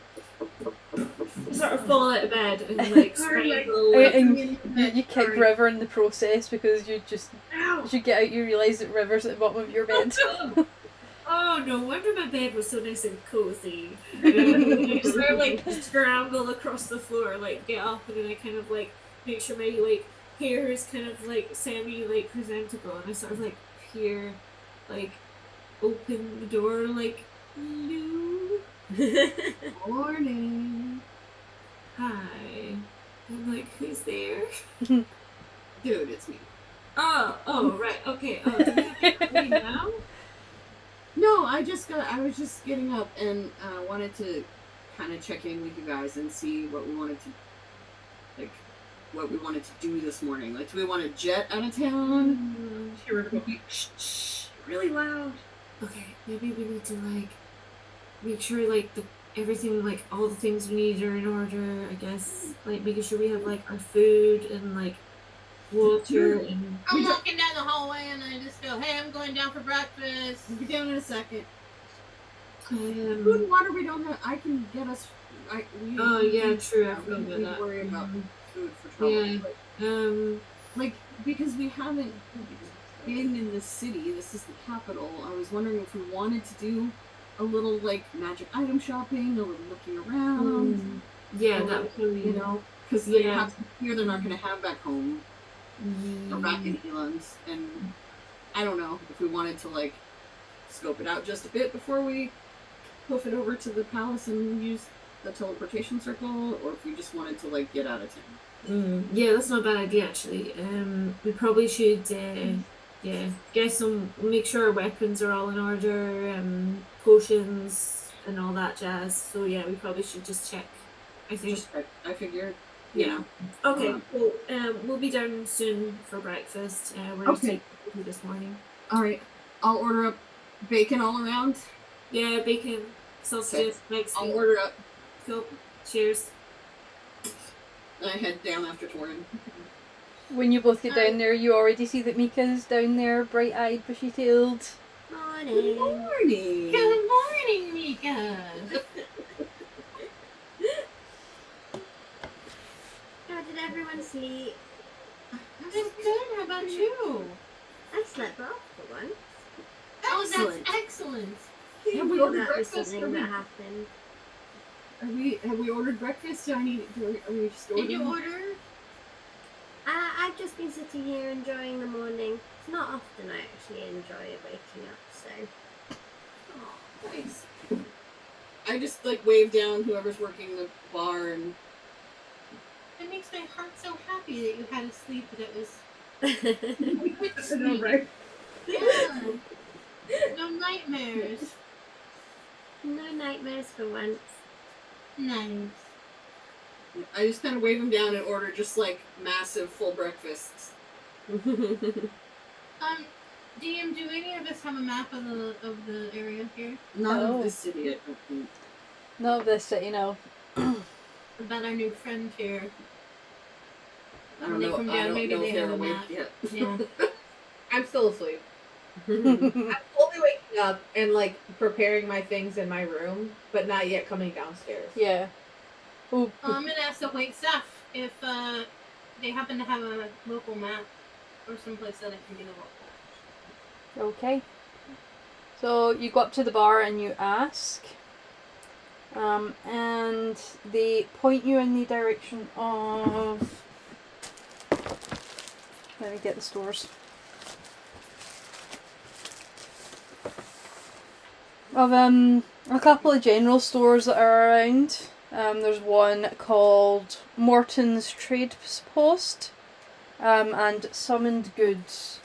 Sort of fall out of bed and like scramble.
And you kick River in the process because you just,
Ow!
as you get out, you realise that River's at the bottom of your bed.
Oh, no wonder my bed was so nice and cozy. I sort of like scramble across the floor, like get up, and then I kind of like make sure my like hair is kind of like semi like presentable, and I sort of like peer, like open the door, like hello,
morning,
hi. I'm like, who's there?
dude, it's me.
Oh, right, okay. Oh, do we have to play now?
No, I was just getting up and wanted to kind of check in with you guys and see what we wanted to do this morning. Like, do we want to jet out of town?
Hear her go, shh, really loud.
Okay, maybe we need to like make sure like everything, like all the things we need are in order, I guess. Like making sure we have like our food and like water and
I'm walking down the hallway and I just go, hey, I'm going down for breakfast.
We'll be down in a second. Food
um
and water we don't have. I can get us.
oh yeah, true, I
We
forgot about that.
worry about food for trouble.
Yeah.
But, like, because we haven't been in the city, this is the capital, I was wondering if we wanted to do a little, like, magic item shopping, a little looking around.
Yeah,
or,
that would really,
you know, because they
Yeah.
have here, they're not going to have back home, or back in Elan's, and I don't know if we wanted to, like, scope it out just a bit before we hoof it over to the palace and use the teleportation circle, or if we just wanted to, like, get out of town.
Yeah, that's not a bad idea actually. We probably should make sure our weapons are all in order, potions and all that jazz. So yeah, we probably should just check. I think.
I figured, you know.
Okay, cool. We'll be down soon for breakfast. We're
Okay.
taking food this morning.
All right, I'll order up bacon all around.
Yeah, bacon, sausages,
I'll
Mexican.
order up.
Cool. Cheers.
And I head down after Torin.
When you both get down there, you already see that Mika's down there, bright-eyed, bushy-tailed.
Morning.
Morning.
Good morning, Mika.
How did everyone sleep?
I'm good. How about you?
I slept well for once.
Oh,
Excellent.
that's excellent.
Have we
That
ordered
was
breakfast?
something that happened.
Have we ordered breakfast? Are we just
Did you
ordering?
order?
I've just been sitting here enjoying the morning. It's not often I actually enjoy waking up, so.
Oh, nice. I just wave down whoever's working the bar and
It makes my heart so happy that you had a sleep that it was quick
I know,
sleep.
right?
Yeah. No nightmares.
No nightmares for once.
Nice.
I just kind of wave them down and order just massive full breakfasts.
DM, do any of us have a map of the area here?
Not
Oh.
of this city, I don't think.
Not of this city, no.
About our new friend here.
I
When
don't
they
know.
come
I
down,
don't
maybe
know
they
if
have
they're
a
awake
map.
yet.
Yeah.
I'm still asleep. I'm slowly waking up and preparing my things in my room, but not yet coming downstairs.
Yeah. Oh,
I'm gonna ask the wait staff if they happen to have a local map or someplace that I can get a local.
okay. So you go up to the bar and you ask. And they point you in the direction of... Let me get the stores. Of a couple of general stores that are around. There's one called Morton's Trade Post, and Summoned Goods.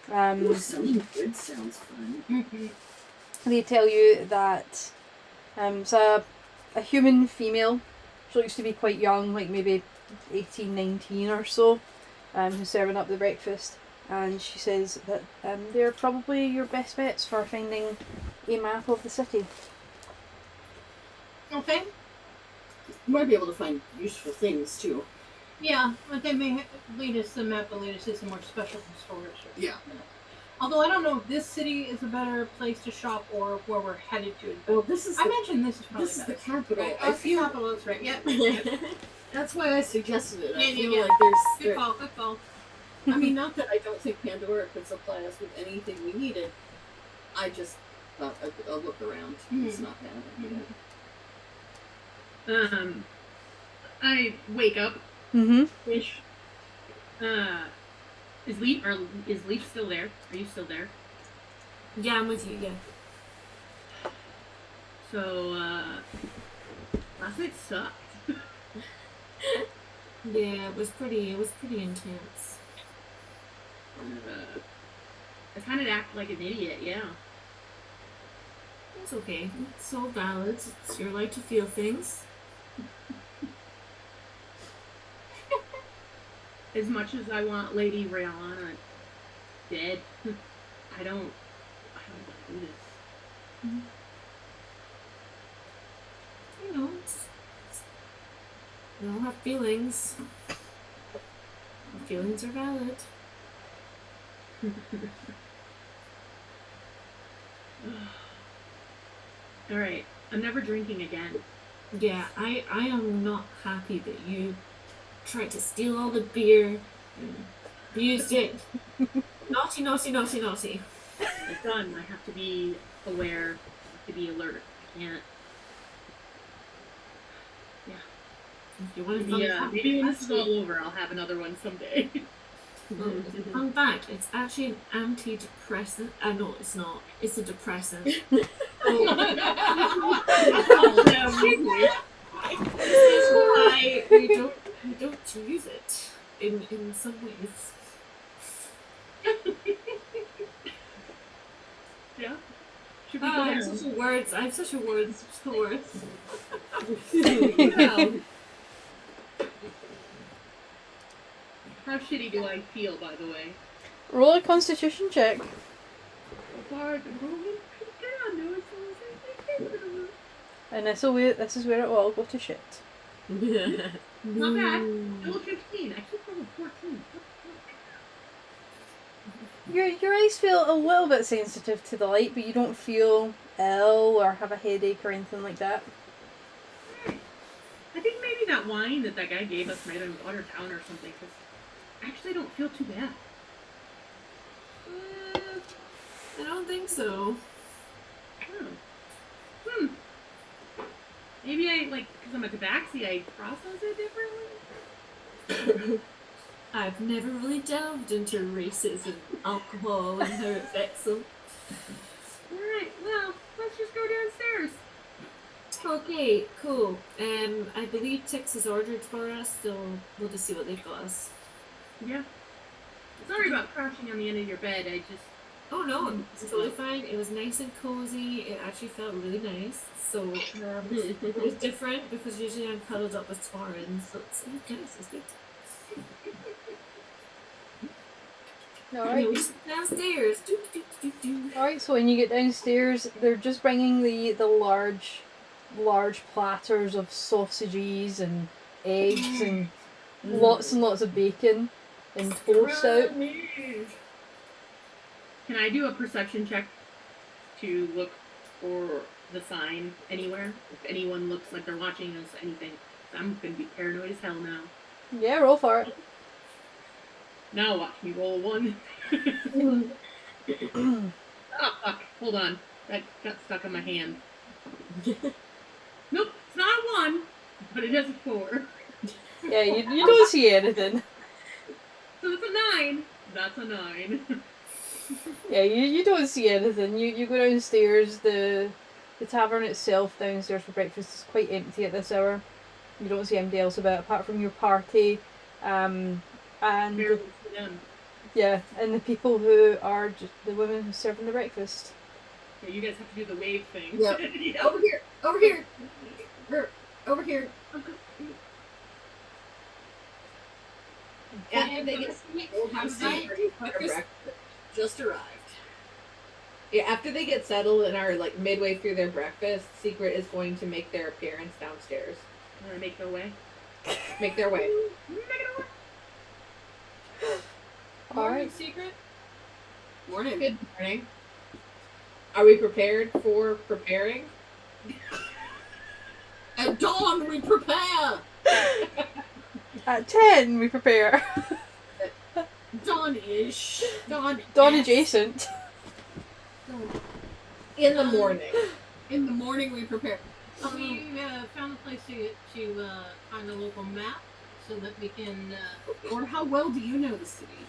Something good sounds fun.
They tell you that it's a human female. She looks to be quite young, like maybe 18, 19 or so, who's serving up the breakfast. And she says that they're probably your best bets for finding a map of the city.
Okay.
You might be able to find useful things too.
Yeah, but they may lead us the map will lead us to some more special stores.
Yeah.
Although I don't know if this city is a better place to shop or where we're headed to.
Well, this is
I
the,
imagine this is probably
this is
better.
the capital.
Right?
I
Oh, it's the
feel
capital, that's right. Yep.
that's why I suggested it. I
Yeah,
feel
yeah.
like
Good
there.
call, good call.
I mean, not that I don't think Pandora could supply us with anything we needed. I just thought I'll look around. It's not bad.
I wake up.
Mm-hmm.
Ish. Is Leaf still there? Are you still there?
Yeah, I'm with you, yeah.
So, last night sucked.
Yeah, it was pretty intense.
I kind of act like an idiot, yeah.
It's okay. It's all valid. It's your right to feel things.
As much as I want Lady Rihanna dead, I don't want to do this.
You know, we all have feelings. Our feelings are valid.
Alright, I'm never drinking again.
Yeah, I am not happy that you tried to steal all the beer and abused it. Naughty, naughty, naughty, naughty.
It's done. I have to be aware. I have to be alert. I can't.
If you want to
Yeah, maybe when this is all over, I'll have another one someday.
fun fact, it's actually an antidepressant. No, it's not. It's a depressant. Why we don't use it in some ways.
Yeah. Should we
I
go
have
down?
such a words. I have such a words for it.
Wow. How shitty do I feel, by the way?
Roll a constitution check.
So far, I've been rolling pretty good on those.
And this is where it will all go to shit.
Not bad. Still 15. I keep rolling 14.
Your eyes feel a little bit sensitive to the light, but you don't feel ill or have a headache or anything like that.
I think maybe that wine that guy gave us might have watered down or something, because actually I don't feel too bad.
I don't think so.
Maybe because I'm a tabaxi, I process it differently?
I've never really delved into races and alcohol and how it affects them.
Alright, well, let's just go downstairs.
Okay, cool. I believe Tix has ordered for us, so we'll just see what they've got us.
Yeah. Sorry about crashing on the end of your bed, I just...
Oh no, it's totally fine. It was nice and cozy. It actually felt really nice. So it was different because usually I'm cuddled up with Torrin, so it's nice. It's good.
Alright.
Downstairs.
Alright, so when you get downstairs, they're just bringing the large platters of sausages and eggs and lots of bacon and toast out.
Can I do a perception check to look for the sign anywhere? If anyone looks like they're watching us, anything. I'm gonna be paranoid as hell now.
Yeah, roll for it.
Now watch me roll a 1. Oh, fuck. Hold on. That got stuck in my hand. Nope, it's not a 1, but it is a 4.
Yeah, you don't see anything.
So it's a 9. That's a 9.
Yeah, you don't see anything. You go downstairs. The tavern itself downstairs for breakfast is quite empty at this hour. You don't see anybody else about apart from your party, and
Barely see them.
yeah, and the people who are just the women who serving the breakfast.
Yeah, you guys have to do the wave thing.
Yep.
Yeah.
Over here. Over here. Over here.
After they get
Just arrived.
Yeah, after they get settled and are midway through their breakfast, Secret is going to make their appearance downstairs.
I'm gonna make their way.
Make their way.
Alright.
Secret?
Morning.
Good morning. Are we prepared for preparing?
At dawn we prepare.
At 10 we prepare.
Dawn-ish. Dawn
adjacent.
In the morning.
In the morning we prepare.
We found a place to find a local map so that we can.
Or how well do you know the city?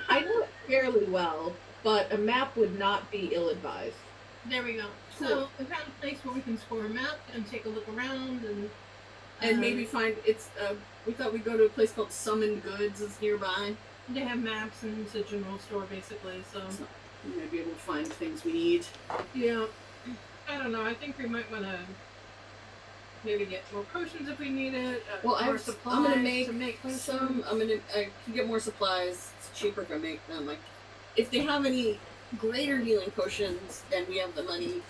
I know it fairly well, but a map would not be ill-advised.
There we go. So we found a place where we can score a map and take a look around
And maybe find it's. We thought we'd go to a place called Summoned Goods. It's nearby.
they have maps and it's a general store basically. So
We might be able to find things we need.
yeah, I don't know. I think we might want to maybe get more potions if we need it.
Well,
more supplies
I'm gonna make
to make potions.
some. I can get more supplies. It's cheaper if I make them. Like, if they have any greater healing potions, and we have the money,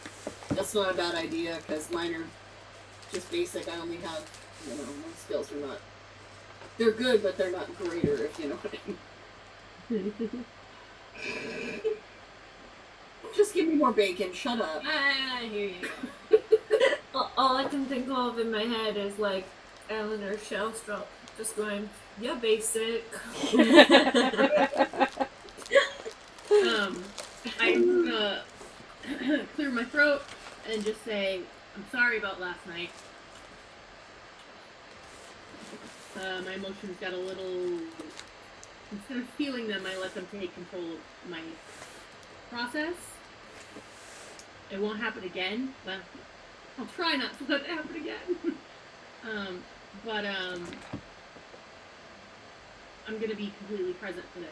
that's not a bad idea because mine are just basic. I only have, my skills are not. They're good, but they're not greater. If you know what I mean. Just give me more bacon. Shut up.
I hear you.
All I can think of in my head is like Eleanor Shellstrop just going, "Yeah, basic."
I'm gonna clear my throat and just say I'm sorry about last night. My emotions got a little. Instead of feeling them, I let them take control of my process. It won't happen again, but I'll try not to let it happen again. I'm gonna be completely present for this.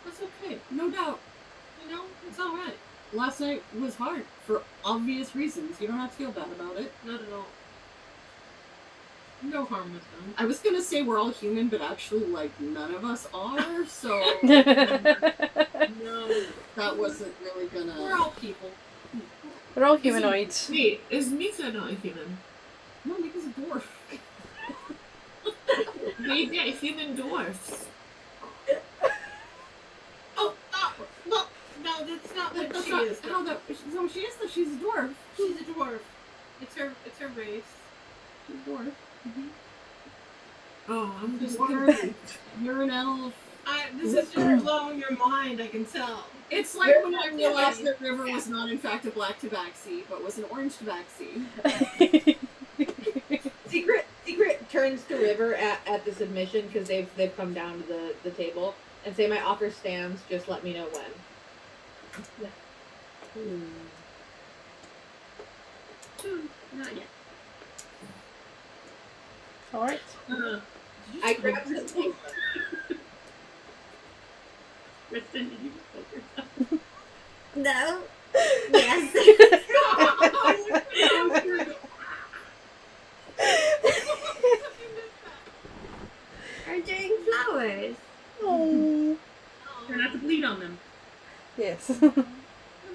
That's okay. No doubt.
You know, it's all right.
Last night was hard for obvious reasons. You don't have to feel bad about it.
Not at all.
No harm was done.
I was gonna say we're all human, but actually, like, none of us are, so
No,
that wasn't really gonna...
we're all people.
We're all humanoids.
Wait, is Mika not a human?
No, Mika's a dwarf.
We get human dwarfs.
Oh, no, that's not what
That's
she
not
is.
how that... No, she is, though. She's a dwarf.
She's a dwarf. It's her race.
She's a dwarf.
Oh, I'm just
Dwarf. You're an elf.
This is just blowing your mind, I can tell.
It's like when I realized that River was not, in fact, a black tabaxi, but was an orange tabaxi.
Secret turns to River at this admission because they've come down to the table and say, "My offer stands. Just let me know when."
not yet.
Alright.
I grabbed his
Kristen, did you just poke yourself?
No. Yes. Are doing flowers.
Oh.
Try not to bleed on them.
Yes.
Oh,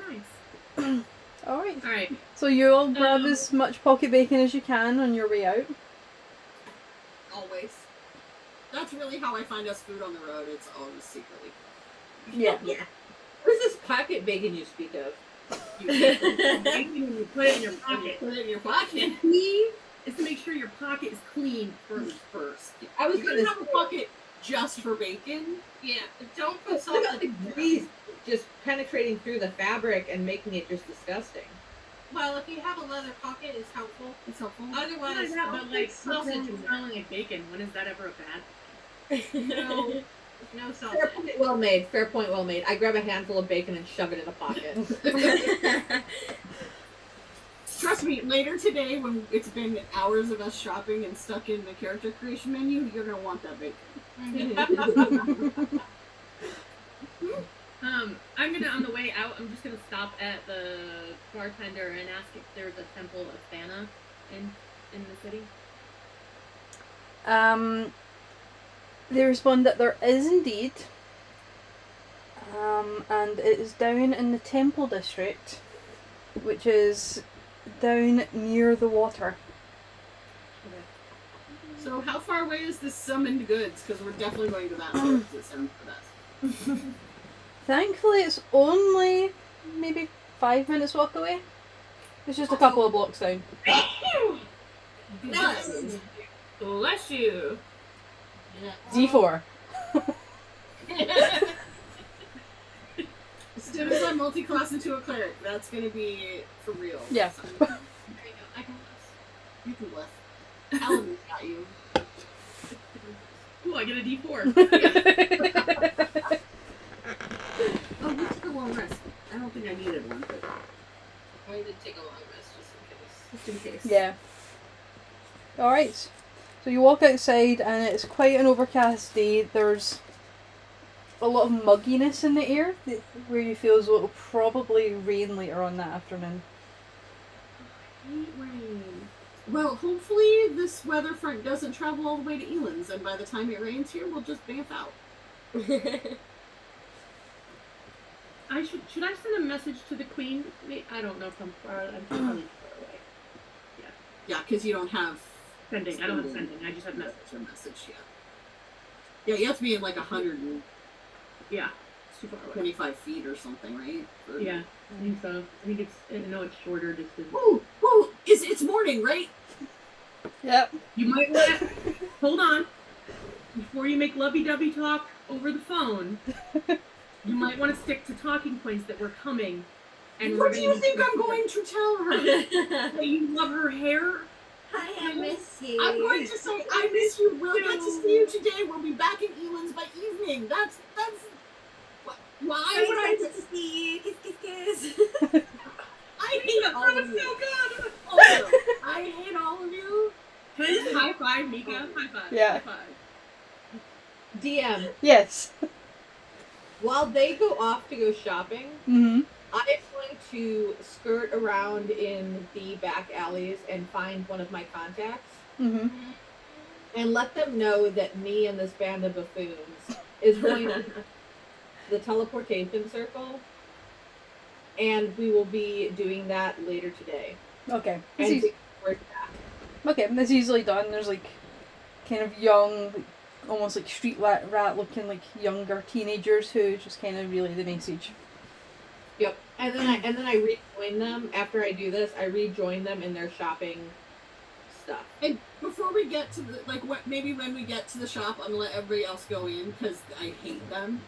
nice.
Alright.
Alright.
So you all grab as much pocket bacon as you can on your way out.
Always. That's really how I find us food on the road. It's always secretly.
Yeah.
Yeah.
What is this pocket bacon you speak of?
You take the bacon and you put it in your pocket.
Put it in your pocket.
Key is to make sure your pocket is clean first.
I was
You
gonna
can have a pocket just for bacon.
Yeah, don't put
Look
salt
at the grease just penetrating through the fabric and making it just disgusting.
Well, if you have a leather pocket, it's helpful.
It's helpful.
Otherwise,
Not but like
sausage
sausage
in there.
smelling like bacon. When is that ever a bad?
No
Fair
sausage.
point well made. Fair point well made. I grab a handful of bacon and shove it in a pocket.
Trust me, later today, when it's been hours of us shopping and stuck in the character creation menu, you're gonna want that bacon.
I'm gonna on the way out. I'm just gonna stop at the bartender and ask if there's a temple of Thana in the city.
They respond that there is indeed, and it is down in the Temple District, which is down near the water.
So how far away is this summoned goods? Because we're definitely going to that place. It's down for that.
Thankfully, it's only maybe 5 minutes walk away. It's just a couple of blocks down.
Nice.
Bless you.
D4.
As soon as I multi-class into a cleric, that's gonna be for real.
Yeah.
There you go. I can
You can bless. Alan got you.
Ooh, I get a D4.
Oh, we took a long rest. I don't think I needed one, but
I did take a long rest just in case.
Yeah. Alright. So you walk outside and it's quite an overcast day. There's a lot of mugginess in the air where you feel as though it'll probably rain later on that afternoon.
well, hopefully this weather front doesn't travel all the way to Elands, and by the time it rains here, we'll just bamf out.
Should I send a message to the queen? I don't know if I'm probably far away.
Yeah, because you don't have
Sending. I don't have sending. I just have message.
message. Yeah, you have to be in like 125
Yeah. It's too far away.
feet or something, right? Or-
Yeah, I think so. I think it's. I know it's shorter distance.
Whoa, whoa! It's morning, right?
Yep.
You might want to hold on before you make lovey-dovey talk over the phone. You might want to stick to talking points that we're coming. And
What do you think I'm going to tell her?
That you love her hair?
Hi, I miss you.
I'm going to say, I miss you. We'll get to see you today. We'll be back in Elands by evening. That's. Why
Very
would I?
excited to see you. Kiss, kiss, kiss.
I hate all of you.
so good!
Also, I hate all of you.
Can I just high five Mika? High five.
Yeah.
High five.
DM,
Yes.
while they go off to go shopping,
Mm-hmm.
I'm going to skirt around in the back alleys and find one of my contacts
Mm-hmm.
and let them know that me and this band of buffoons is going to the teleportation circle, and we will be doing that later today.
Okay.
And we're back.
Okay, that's easily done. There's like kind of young, like, almost like street rat looking like younger teenagers who just kind of relay the message.
Yep. And then I rejoin them after I do this. I rejoin them in their shopping stuff.
And before we get to the maybe when we get to the shop, I'm gonna let everybody else go in because I hate them,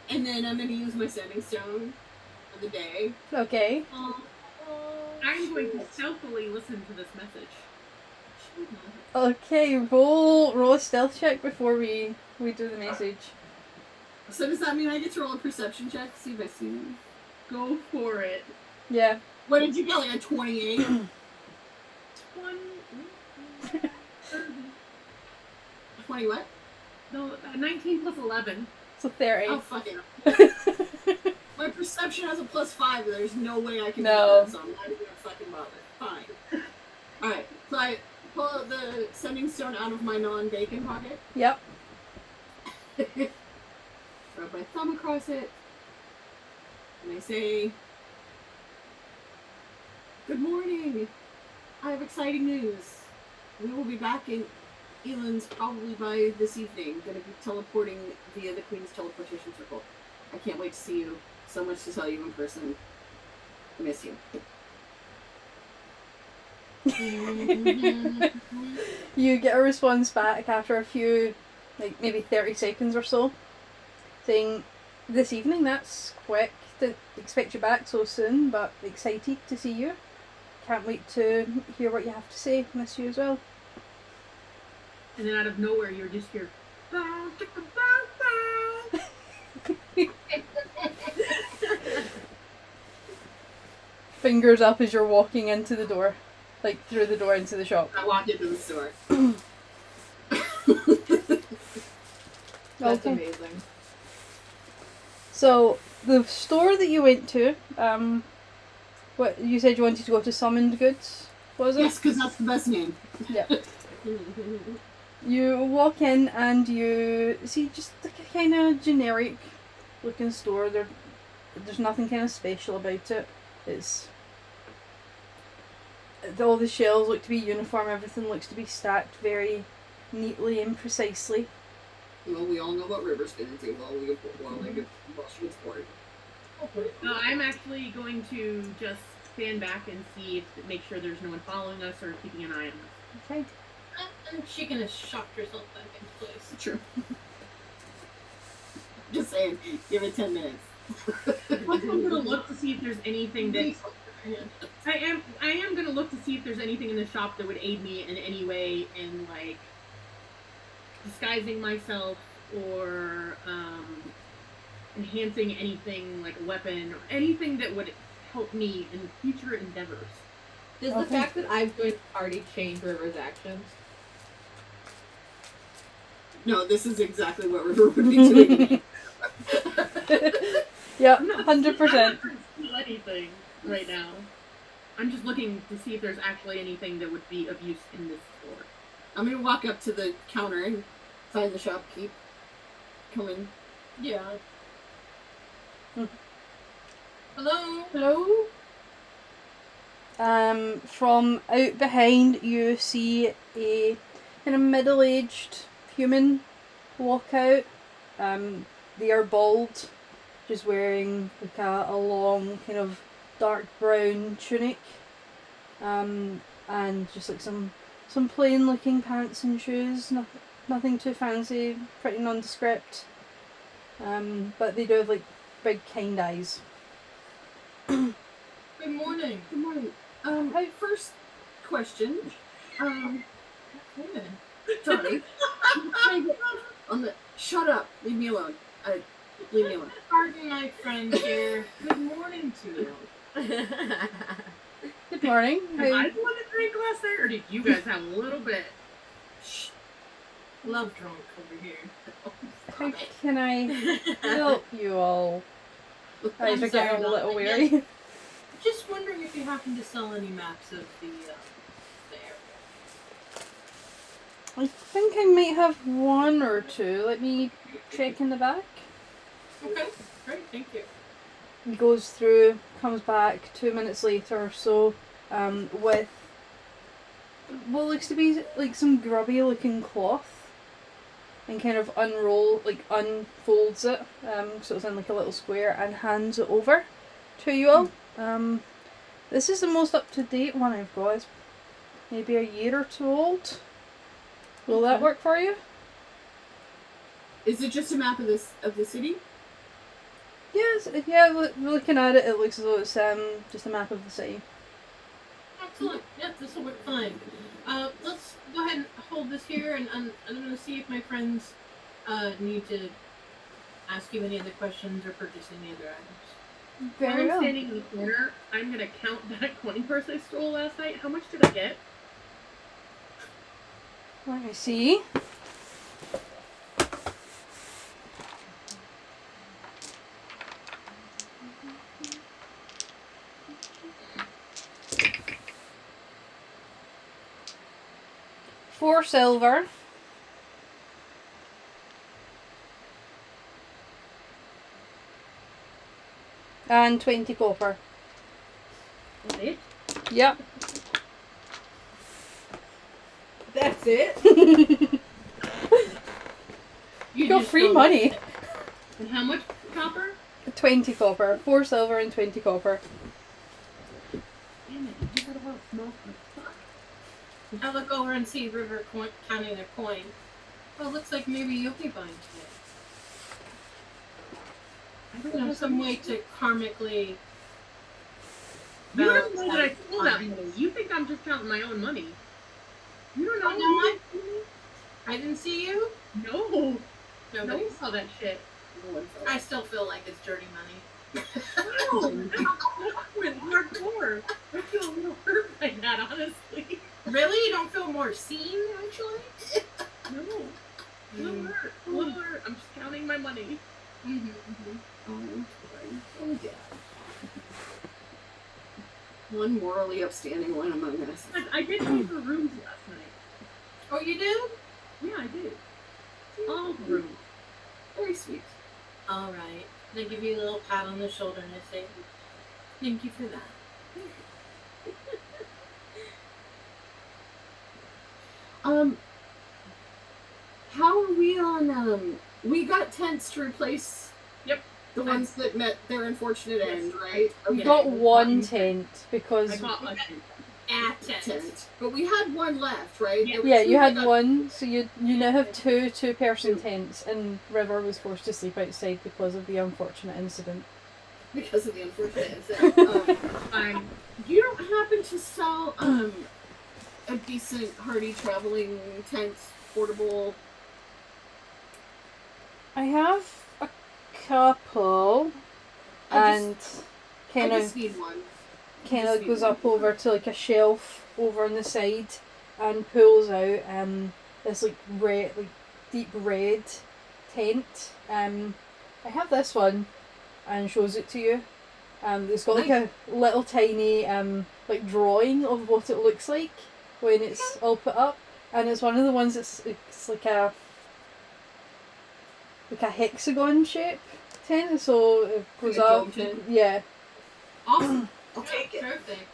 and then I'm gonna use my sending stone for the day.
Okay.
I'm going to stealthily listen to this message.
Okay, roll a stealth check before we do the message.
So does that mean I get to roll a perception check to see if I see them?
Go for it.
Yeah.
What did you get? Like a 28? 20 what?
No, 19 plus 11.
So 30.
Oh, fuck it. My perception has a +5, but there's no way I can do that, so I'm not even gonna fucking bother. Fine. Alright, so I pull out the sending stone out of my non-bacon pocket.
Yep.
Rub my thumb across it. And I say, "Good morning. I have exciting news. We will be back in Elan's probably by this evening. Going to be teleporting via the Queen's teleportation circle. I can't wait to see you. So much to tell you in person. I miss you."
You get a response back after a few, like maybe 30 seconds or so, saying, "This evening, that's quick. Didn't expect you back so soon, but excited to see you. Can't wait to hear what you have to say. Miss you as well."
And then out of nowhere, you're just here.
Fingers up as you're walking into the door, like through the door into the shop.
I walk into the store.
That's
Okay.
amazing.
So the store that you went to, what you said you wanted to go to Summoned Goods, was it?
Yes, because that's the best name.
Yeah. You walk in and you see just like a kind of generic looking store. There's nothing kind of special about it. It's all the shelves look to be uniform. Everything looks to be stacked very neatly and precisely.
Well, we all know what River's gonna do while she gets bored.
No, I'm actually going to just stand back and make sure there's no one following us or keeping an eye on us.
Okay.
And she can have shocked herself back into place.
True. Just saying, give it 10 minutes.
I'm gonna look to see if there's anything that I am gonna look to see if there's anything in the shop that would aid me in any way in like disguising myself or enhancing anything like a weapon or anything that would help me in future endeavors.
Does the fact that I've joined the party change River's actions?
No, this is exactly what River would be doing.
Yeah,
I'm not
100%.
do anything right now. I'm just looking to see if there's actually anything that would be of use in this store.
I'm gonna walk up to the counter and find the shopkeep. Come in.
Yeah. Hello?
Hello? From out behind you see a kind of middle-aged human walk out. They are bald, just wearing like a long kind of dark brown tunic, and just like some plain looking pants and shoes. Nothing too fancy, pretty nondescript. But they do have like big kind eyes.
Good morning.
Good morning. First question. Sorry. Shut up. Leave me alone. Leave me alone.
Pardon my friend here. Good morning to you.
Good morning.
Am I the one that drank last night, or did you guys have a little bit?
Shh. Love drunk over here.
How can I help you all? Eyes are getting a little weary.
Just wondering if you happen to sell any maps of the area.
I think I might have one or two. Let me check in the back.
Okay, great, thank you.
He goes through, comes back 2 minutes later or so, with what looks to be like some grubby looking cloth, and kind of unfolds it, so it's in like a little square, and hands it over to you all. This is the most up to date one I've got. It's maybe a year or two old. Will that work for you?
Is it just a map of the city?
Yes, yeah, looking at it, it looks as though it's just a map of the city.
Excellent. Yes, this will work fine. Let's go ahead and hold this here, and I'm going to see if my friends need to ask you any other questions or purchase any other items.
While
Very
I'm
well.
standing in the corner, I'm gonna count that coin purse I stole last night. How much did I get?
Let me see. $4 silver. And 20 copper.
That's it?
Yep.
That's it.
You got
just
free
don't-
money.
And how much copper?
20 copper. 4 silver and 20 copper.
Damn it, I got a lot of small stuff.
I look over and see River counting their coin. Well, looks like maybe you'll be buying today.
I don't
You know,
know
some way to karmically.
You don't
balance
know that I
out
stole that
fine.
money. You think I'm just counting my own money. You don't know.
Oh, no, I didn't see you.
No.
Nobody.
No one saw that shit.
I still feel like it's dirty money.
No. I went hardcore. I feel a little hurt by that, honestly.
Really? You don't feel more seen, actually?
No. A little hurt. A little hurt. I'm just counting my money.
Oh yeah. One morally upstanding one among us.
I did pay for rooms last night.
Oh, you did?
Yeah, I did. All the rooms.
Very sweet.
All right. They give you a little pat on the shoulder and they say, "Thank you for that."
How are we on? We got tents to replace.
Yep.
The ones that met their unfortunate end, right?
We
Okay.
got one tent because
I got a
tent. But we had one left, right?
Yeah.
There were
yeah,
two
you
that
had
got-
one, so you now have two-person tents, and River was forced to sleep outside because of the unfortunate incident.
because of the unfortunate incident.
Fine.
You don't happen to sell a decent hardy traveling tent, portable?
I have a couple, and kind
I
of
just need one.
goes up over to like a shelf over on the side and pulls out this like red, like deep red tent. I have this one and shows it to you. It's got like a little tiny like drawing of what it looks like when it's all put up, and it's one of the ones it's like a hexagon shape tent, so it goes
Like a
up.
dome tent?
Yeah.
Awesome. I'll take it.
Perfect.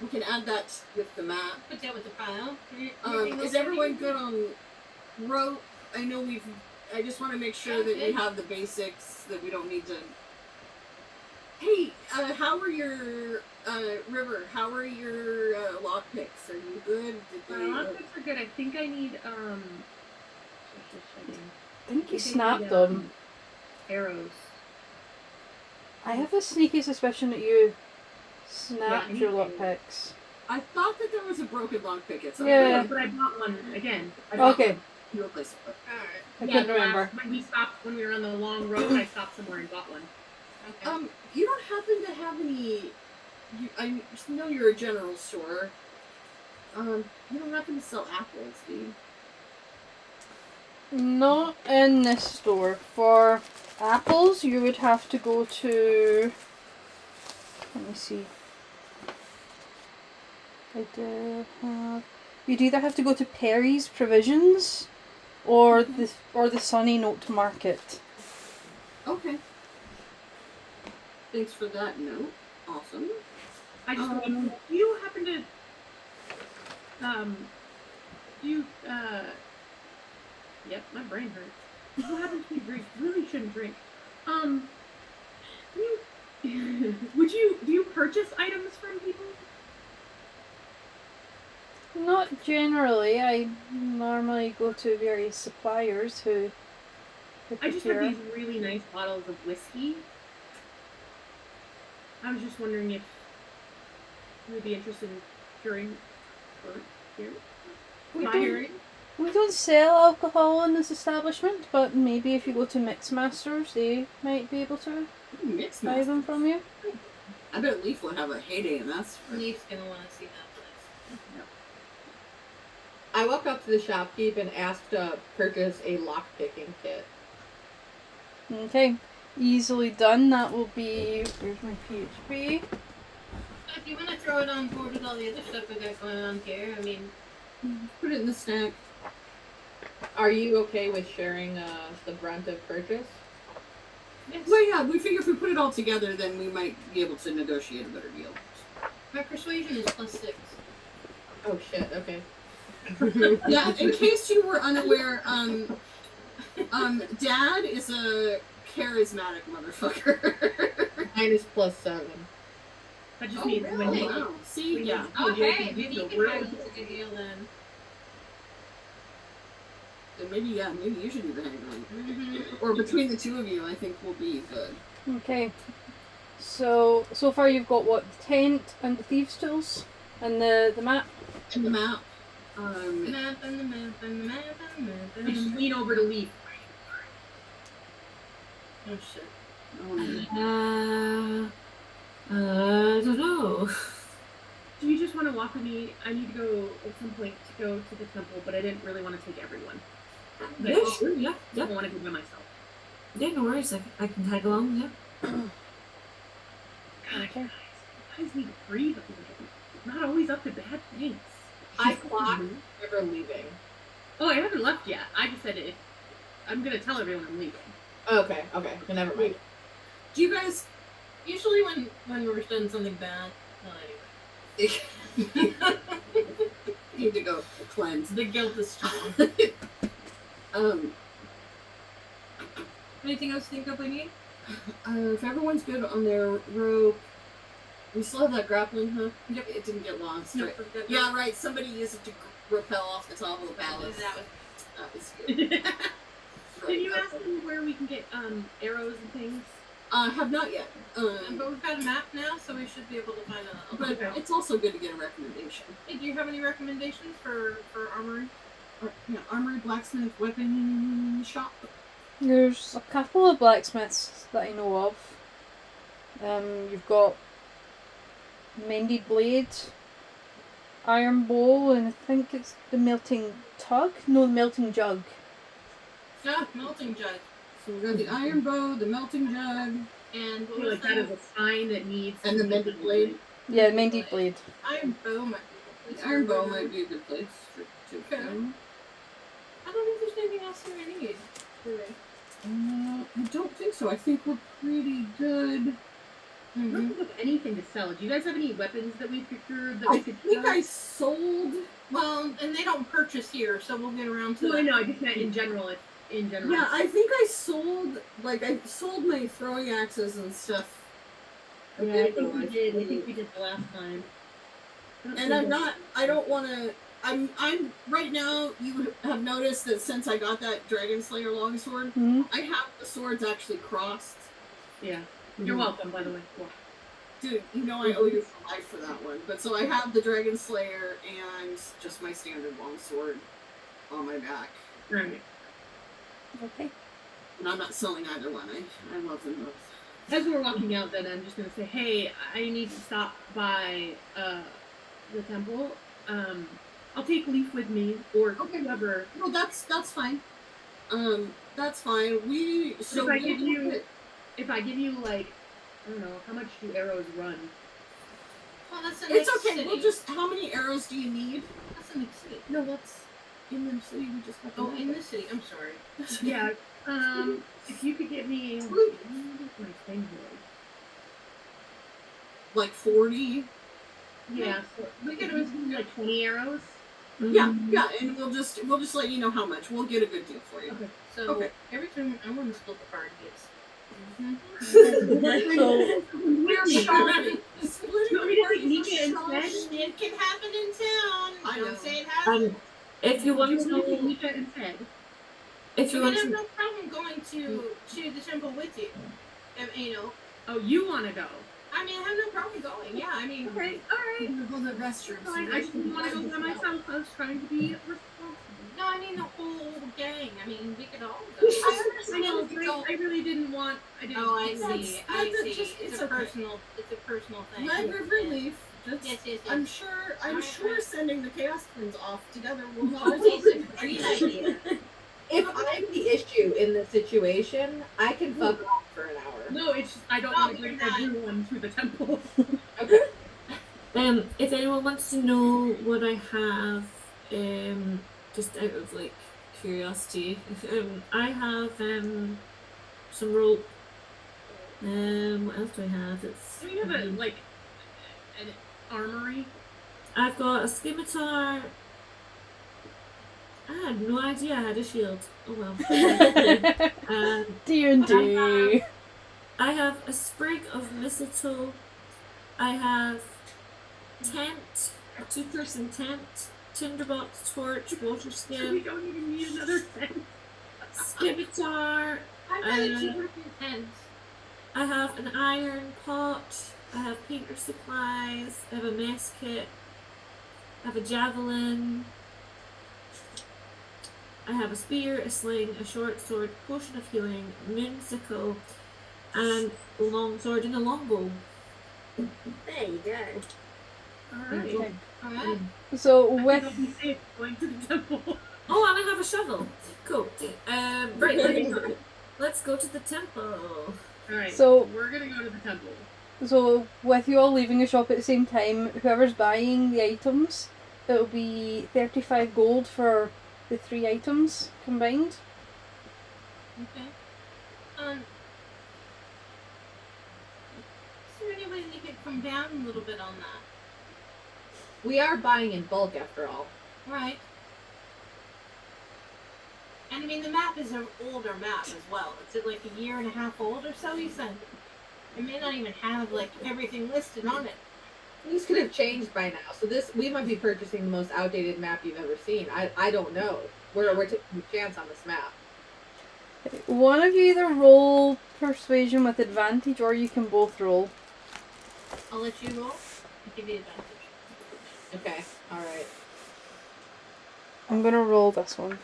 We can add that with the map.
Put that with the pile.
Is everyone good on rope? I know I just want to make sure that we have the basics, that we don't need to. Hey, how are your River? How are your lock picks? Are you good?
My lockpicks are good. I think I need
I think you
I think
snapped
the,
them.
arrows.
I have a sneaky suspicion that you snapped
Yeah,
your
you did.
lockpicks.
I thought that there was a broken lockpick at some
Yeah.
point.
But I bought one again. I bought
Okay,
one.
You replaced it.
Alright.
I
Yeah,
couldn't
the
remember.
last- when we were on the long road, I stopped somewhere and bought one.
Okay.
You don't happen to have any? I just know you're a general store. You don't happen to sell apples, do you?
Not in this store. For apples, you would have to go to. Let me see. I do have. you'd either have to go to Perry's Provisions or the Sunny Note Market.
Okay. Thanks for that note. Awesome.
I just do you happen to yep, my brain hurts. Who happens to drink? Really shouldn't drink. Do you purchase items from people?
Not generally. I normally go to various suppliers who
I just have
procure.
these really nice bottles of whiskey. I was just wondering if you would be interested in curing or here.
We don't sell alcohol in this establishment, but maybe if you go to Mixmasters, they might be able to
Mixed
buy them from you.
I bet Leaf would have a heyday in that.
Leaf's gonna want to see that place.
I walked up to the shopkeep and asked to purchase a lockpicking kit.
Okay, easily done. That will be. Where's my PHP?
If you want to throw it on board with all the other stuff we got going on here, I mean,
Put it in the stack.
Are you okay with sharing the brunt of purchase?
yes.
Well, yeah, we figure if we put it all together, then we might be able to negotiate a better deal.
My persuasion is +6.
Oh shit, okay.
Yeah, in case you were unaware, Dad is a charismatic motherfucker.
Mine is +7.
That just means when
Oh,
they
wow. See, yeah.
Okay, maybe you can have a good deal then.
Then maybe you should do the hang on.
Mm-hmm.
Or between the two of you, I think we'll be good.
Okay. So far you've got what? The tent and the thieves' tools and the map.
And the map.
The map and the map and the map and the map
I
and the
just
map.
lean over to Leaf.
Oh shit.
Oh,
I don't know.
Do you just want to walk with me? I need to go at some point to go to the temple, but I didn't really want to take everyone.
Yeah, sure, yeah,
I
yeah.
don't want to go by myself.
Yeah, no worries. I can tag along, yeah.
Okay.
You guys need to breathe a little. Not always up to bad things.
I clocked never leaving.
Oh, I haven't left yet. I just said it. I'm gonna tell everyone I'm leaving.
Okay, then never mind.
do you guys?
Usually when we're doing something bad, well anyway.
Need to go cleanse.
The guilt is strong. Anything else you think we need?
If everyone's good on their rope, we still have that grappling hook.
Yep.
It didn't get lost.
No,
Right?
we're good.
Yeah, right. Somebody used it to rappel off the top of the palace.
That was
That was good.
Can you ask them where we can get arrows and things?
Have not yet.
but we've got a map now, so we should be able to find a
But it's also good to get a recommendation.
Hey, do you have any recommendations for armory?
Armory, blacksmith, weapon shop.
There's a couple of blacksmiths that I know of. You've got Mended Blade, Iron Bowl, and I think it's the Melting Tug? No, the Melting Jug.
Yeah, melting jug.
So we've got the iron bow, the melting jug,
And
I
what
feel
was
like that is a sign that needs.
and the mended blade.
Yeah, Mended Blade.
Iron bow might be
The iron bow might be a good place to
Okay.
go.
I don't think there's anything else we need. Really.
I don't think so. I think we're pretty good.
I don't think of anything to sell. Do you guys have any weapons that we've procured that
I
we could
think
sell?
I sold.
Well, and they don't purchase here, so we'll get around to
No,
that.
I know. I just meant in general.
Yeah, I think I sold. I sold my throwing axes and stuff. a
Yeah,
bit
I think
ago,
we did. I think we did the last time.
And I'm not. I don't want to. I'm right now. You would have noticed that since I got that Dragon Slayer longsword,
Hmm?
I have the swords actually crossed.
Yeah. You're welcome, by the way. Cool.
Dude, you know I owe you for life for that one. But so I have the Dragon Slayer and just my standard longsword on my back.
Right.
Okay.
And I'm not selling either one. I love them both.
As we're walking out, then I'm just gonna say, hey, I need to stop by the temple. I'll take Leaf with me, or
Okay.
whoever.
No, that's fine. That's fine.
If I give you like, I don't know, how much do arrows run?
Well, that's a
It's
nice
okay.
city.
We'll just. How many arrows do you need?
That's
in the city.
No, that's in the city. We just got.
Oh, in the city. I'm sorry.
Yeah. If you could get me my thing here.
Like 40.
Yeah. So we could always do like 20 arrows.
Yeah, and we'll just let you know how much. We'll get a good deal for you.
Okay.
So
Okay.
every time I want to split the party, it's
So
We're shopping.
You want me to take Nika instead?
it can happen in town.
I know.
Don't say it hasn't.
If you want
You want me to take
to,
Nika instead?
if you
I
want
have
to,
no problem going to the temple with you. You know,
Oh, you want to go?
I mean, I have no problem going. Yeah, I mean,
Okay. All right.
We're gonna go to the restroom.
Fine. I just didn't want to go by myself. I was trying to be responsible.
no, I mean the whole gang. I mean, we could all go.
I
I know,
understand if
but
you don't.
I really didn't want. I didn't.
Oh, I
That's-
see.
that's
I see.
just-
It's
it's
a
okay.
personal. It's a personal thing.
Red River
Yeah.
Leaf. Just,
Yes, yes, yes.
I'm sure
Alright.
sending the Chaos Twins off together will not
Oh,
result in
it's a great idea.
If I'm the issue in the situation, I can fuck off for an hour.
No, it's just I don't
No,
want to
you're
bring
not.
everyone to the temple.
Okay.
if anyone wants to know what I have, just out of like curiosity, I have some rope. What else do I have? It's
Do we have a like an armory?
I've got a scimitar. I had no idea I had a shield. Oh well.
D&D.
I have a sprig of mistletoe. I have tent, a 2-person tent, tinderbox, torch, water
We
skin,
don't even need another tent.
scimitar.
I've got a 2-person tent.
I have an iron pot. I have painter supplies. I have a mess kit. I have a javelin. I have a spear, a sling, a short sword, potion of healing, moon sickle, and a long sword and a longbow.
There you go.
Alright.
Okay.
Alright.
So
I
with
think I'll be safe going to the temple.
Oh, and I have a shovel. Cool. Right, let's go to the temple.
Alright.
So-
we're gonna go to the temple.
So, with you all leaving the shop at the same time, whoever's buying the items, it'll be 35 gold for the 3 items combined.
Okay. Is there any way they could come down a little bit on that?
We are buying in bulk after all.
Right. And I mean, the map is an older map as well. It's like a year and a half old or so, you said? It may not even have, like, everything listed on it.
These could have changed by now. So we might be purchasing the most outdated map you've ever seen. I don't know. We're taking a chance on this map.
One of you either roll persuasion with advantage, or you can both roll.
I'll let you roll. I'll give you advantage.
Okay. All right.
I'm gonna roll this one.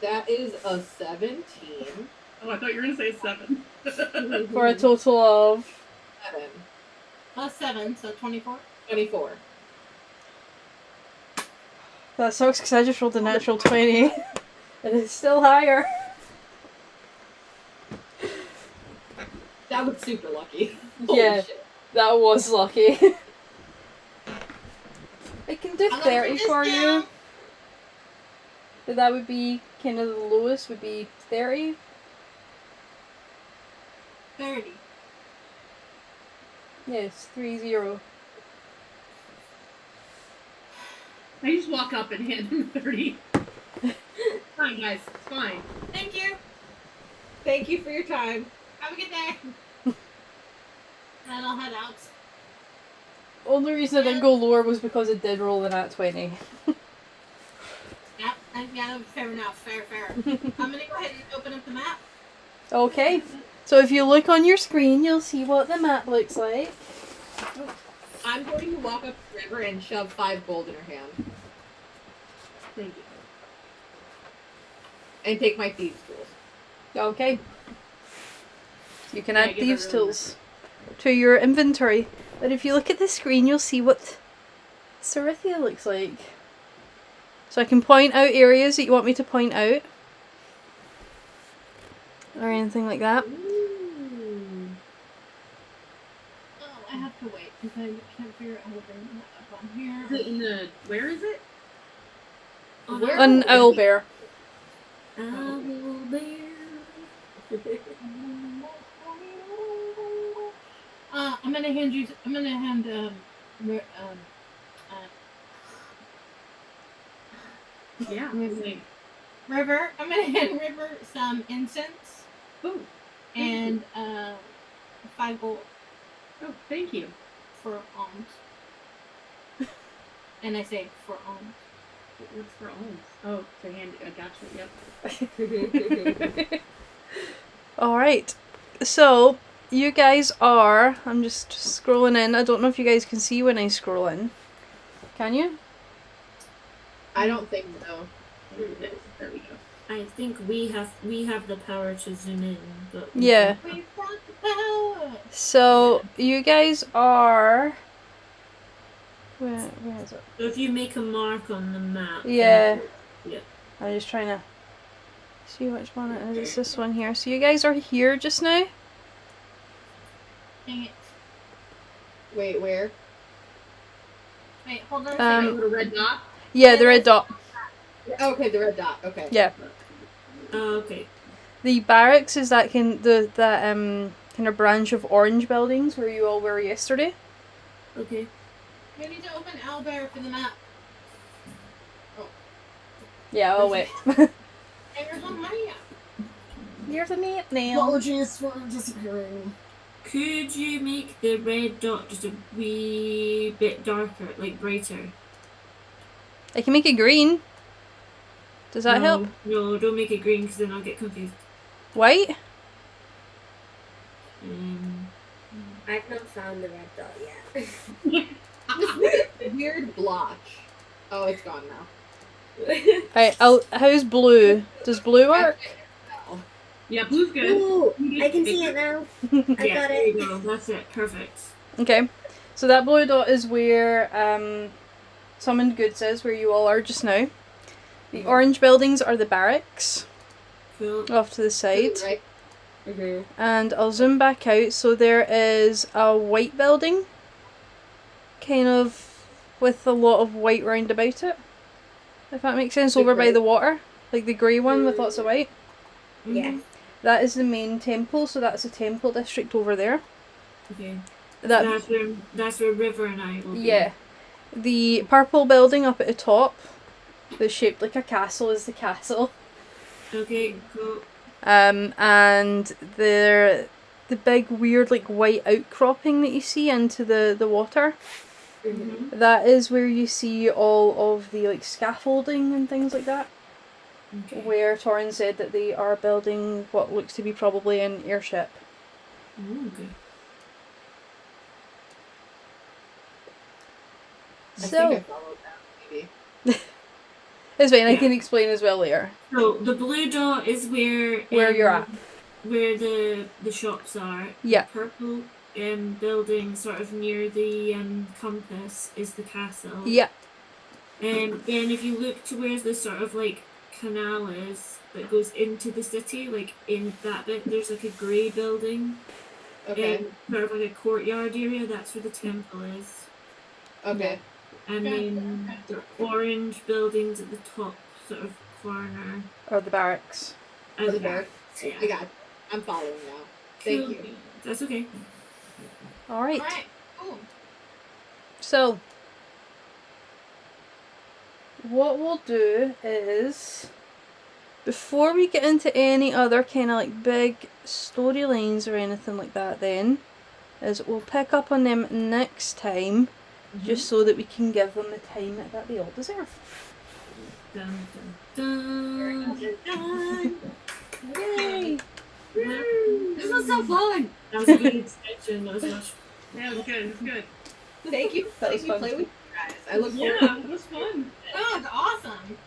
That is a 17.
Oh, I thought you were gonna say 7.
For a total of
7.
Plus 7, so 24.
24.
that sucks because I just rolled a natural 20, and it's still higher.
That was super lucky. Holy
Yeah.
shit.
That was lucky. I can do
I'm gonna
30
put this
for you.
down.
But that would be kind of the lowest. Would be 30.
30.
Yes, 30.
I just walk up and hand him 30. Fine, guys. It's fine.
Thank you.
Thank you for your time.
Have a good day. And I'll head out.
Only reason I didn't go lower was because it did roll the nat 20.
Yeah, fair enough. Fair. I'm gonna go ahead and open up the map.
Okay. So if you look on your screen, you'll see what the map looks like.
I'm going to walk up the river and shove 5 gold in her hand.
Thank you.
And take my thieves' tools.
Okay. You can
Yeah,
add
give her
thieves'
really
tools to your inventory. But if you look at the screen, you'll see what Sarithia looks like. So I can point out areas that you want me to point out. Or anything like that.
Ooh. Oh, I have to wait because I can't figure out how to bring that up on here.
Is it in the... Where is it?
Where-
An owl bear.
Owl bear.
I'm gonna hand you. I'm gonna hand
Yeah.
River. I'm gonna hand River some incense
Oh,
and 5 gold
oh, thank you.
for alms. And I say for alms.
What's for alms? Oh, to hand. Gotcha. Yep.
Alright. So, you guys are. I'm just scrolling in. I don't know if you guys can see when I scroll in. Can you?
I don't think so.
There we go.
I think we have the power to zoom in, but
Yeah.
We've got the power.
So, you guys are. Where is it?
So if you make a mark on the map, then-
Yeah.
Yeah.
I'm just trying to see which one it is. It's this one here. So, you guys are here just now?
Dang it.
Wait, where?
Wait, hold on a
Um,
second.
The red dot.
Yeah, the red dot.
Okay, the red dot. Okay.
Yeah.
Oh, okay.
The barracks is that kind of branch of orange buildings where you all were yesterday.
Okay.
We need to open Owlbear for the map.
Yeah, I'll wait.
There's a Maya.
Here's a map now.
Apologies for disappearing.
Could you make the red dot just a wee bit darker, like brighter?
I can make it green. Does that help?
No, don't make it green because then I'll get confused.
White?
I've not found the red dot yet.
Weird blotch. Oh, it's gone now.
Right, how's blue? Does blue work?
Yeah, blue's good.
Ooh, I can see it now. I
Yeah,
got
there
it.
you go. That's it. Perfect.
Okay. So that blue dot is where summoned goods is, where you all are just now. The orange buildings are the barracks
Cool.
off to the side.
Right.
And I'll zoom back out. So there is a white building, kind of with a lot of white round about it. If that makes sense,
The
over by
grey?
the water. Like the grey one with lots of white.
Yeah.
That is the main temple, so that's the temple district over there.
Okay.
That
That's where River and I will be.
Yeah. The purple building up at the top, that's shaped like a castle, is the castle.
Okay, cool.
And the big weird like white outcropping that you see into the water,
Mm-hmm.
that is where you see all of the like scaffolding and things like that.
Okay.
Where Torrin said that they are building what looks to be probably an airship.
Ooh, okay.
I think
So
I followed that, maybe.
it's fine, I
Yeah.
can explain as well later.
So the blue dot is where
You're at.
where the shops are.
Yeah.
The purple building sort of near the compass is the castle.
Yeah.
Then if you look to where the sort of like canal is that goes into the city, like in that bit, there's like a grey building.
Okay.
Sort of like a courtyard area. That's where the temple is.
Okay.
And then the orange buildings at the top, sort of corner.
Or the barracks.
Or the barracks.
Yeah.
I got it. I'm following now. Thank
Cool.
you.
That's okay.
Alright.
Alright, cool.
So, what we'll do is, before we get into any other kind of like big storylines or anything like that then, is we'll pick up on them next time, just so that we can give them the time that they all deserve.
Dun, dun, dun.
Yay!
This was so fun!
That was a good extension. That was much.
Yeah, it was good. It was good.
Thank you.
That was
Let me
fun
play
too.
with you guys. I look forward.
Yeah, it was fun.
Oh, it's awesome.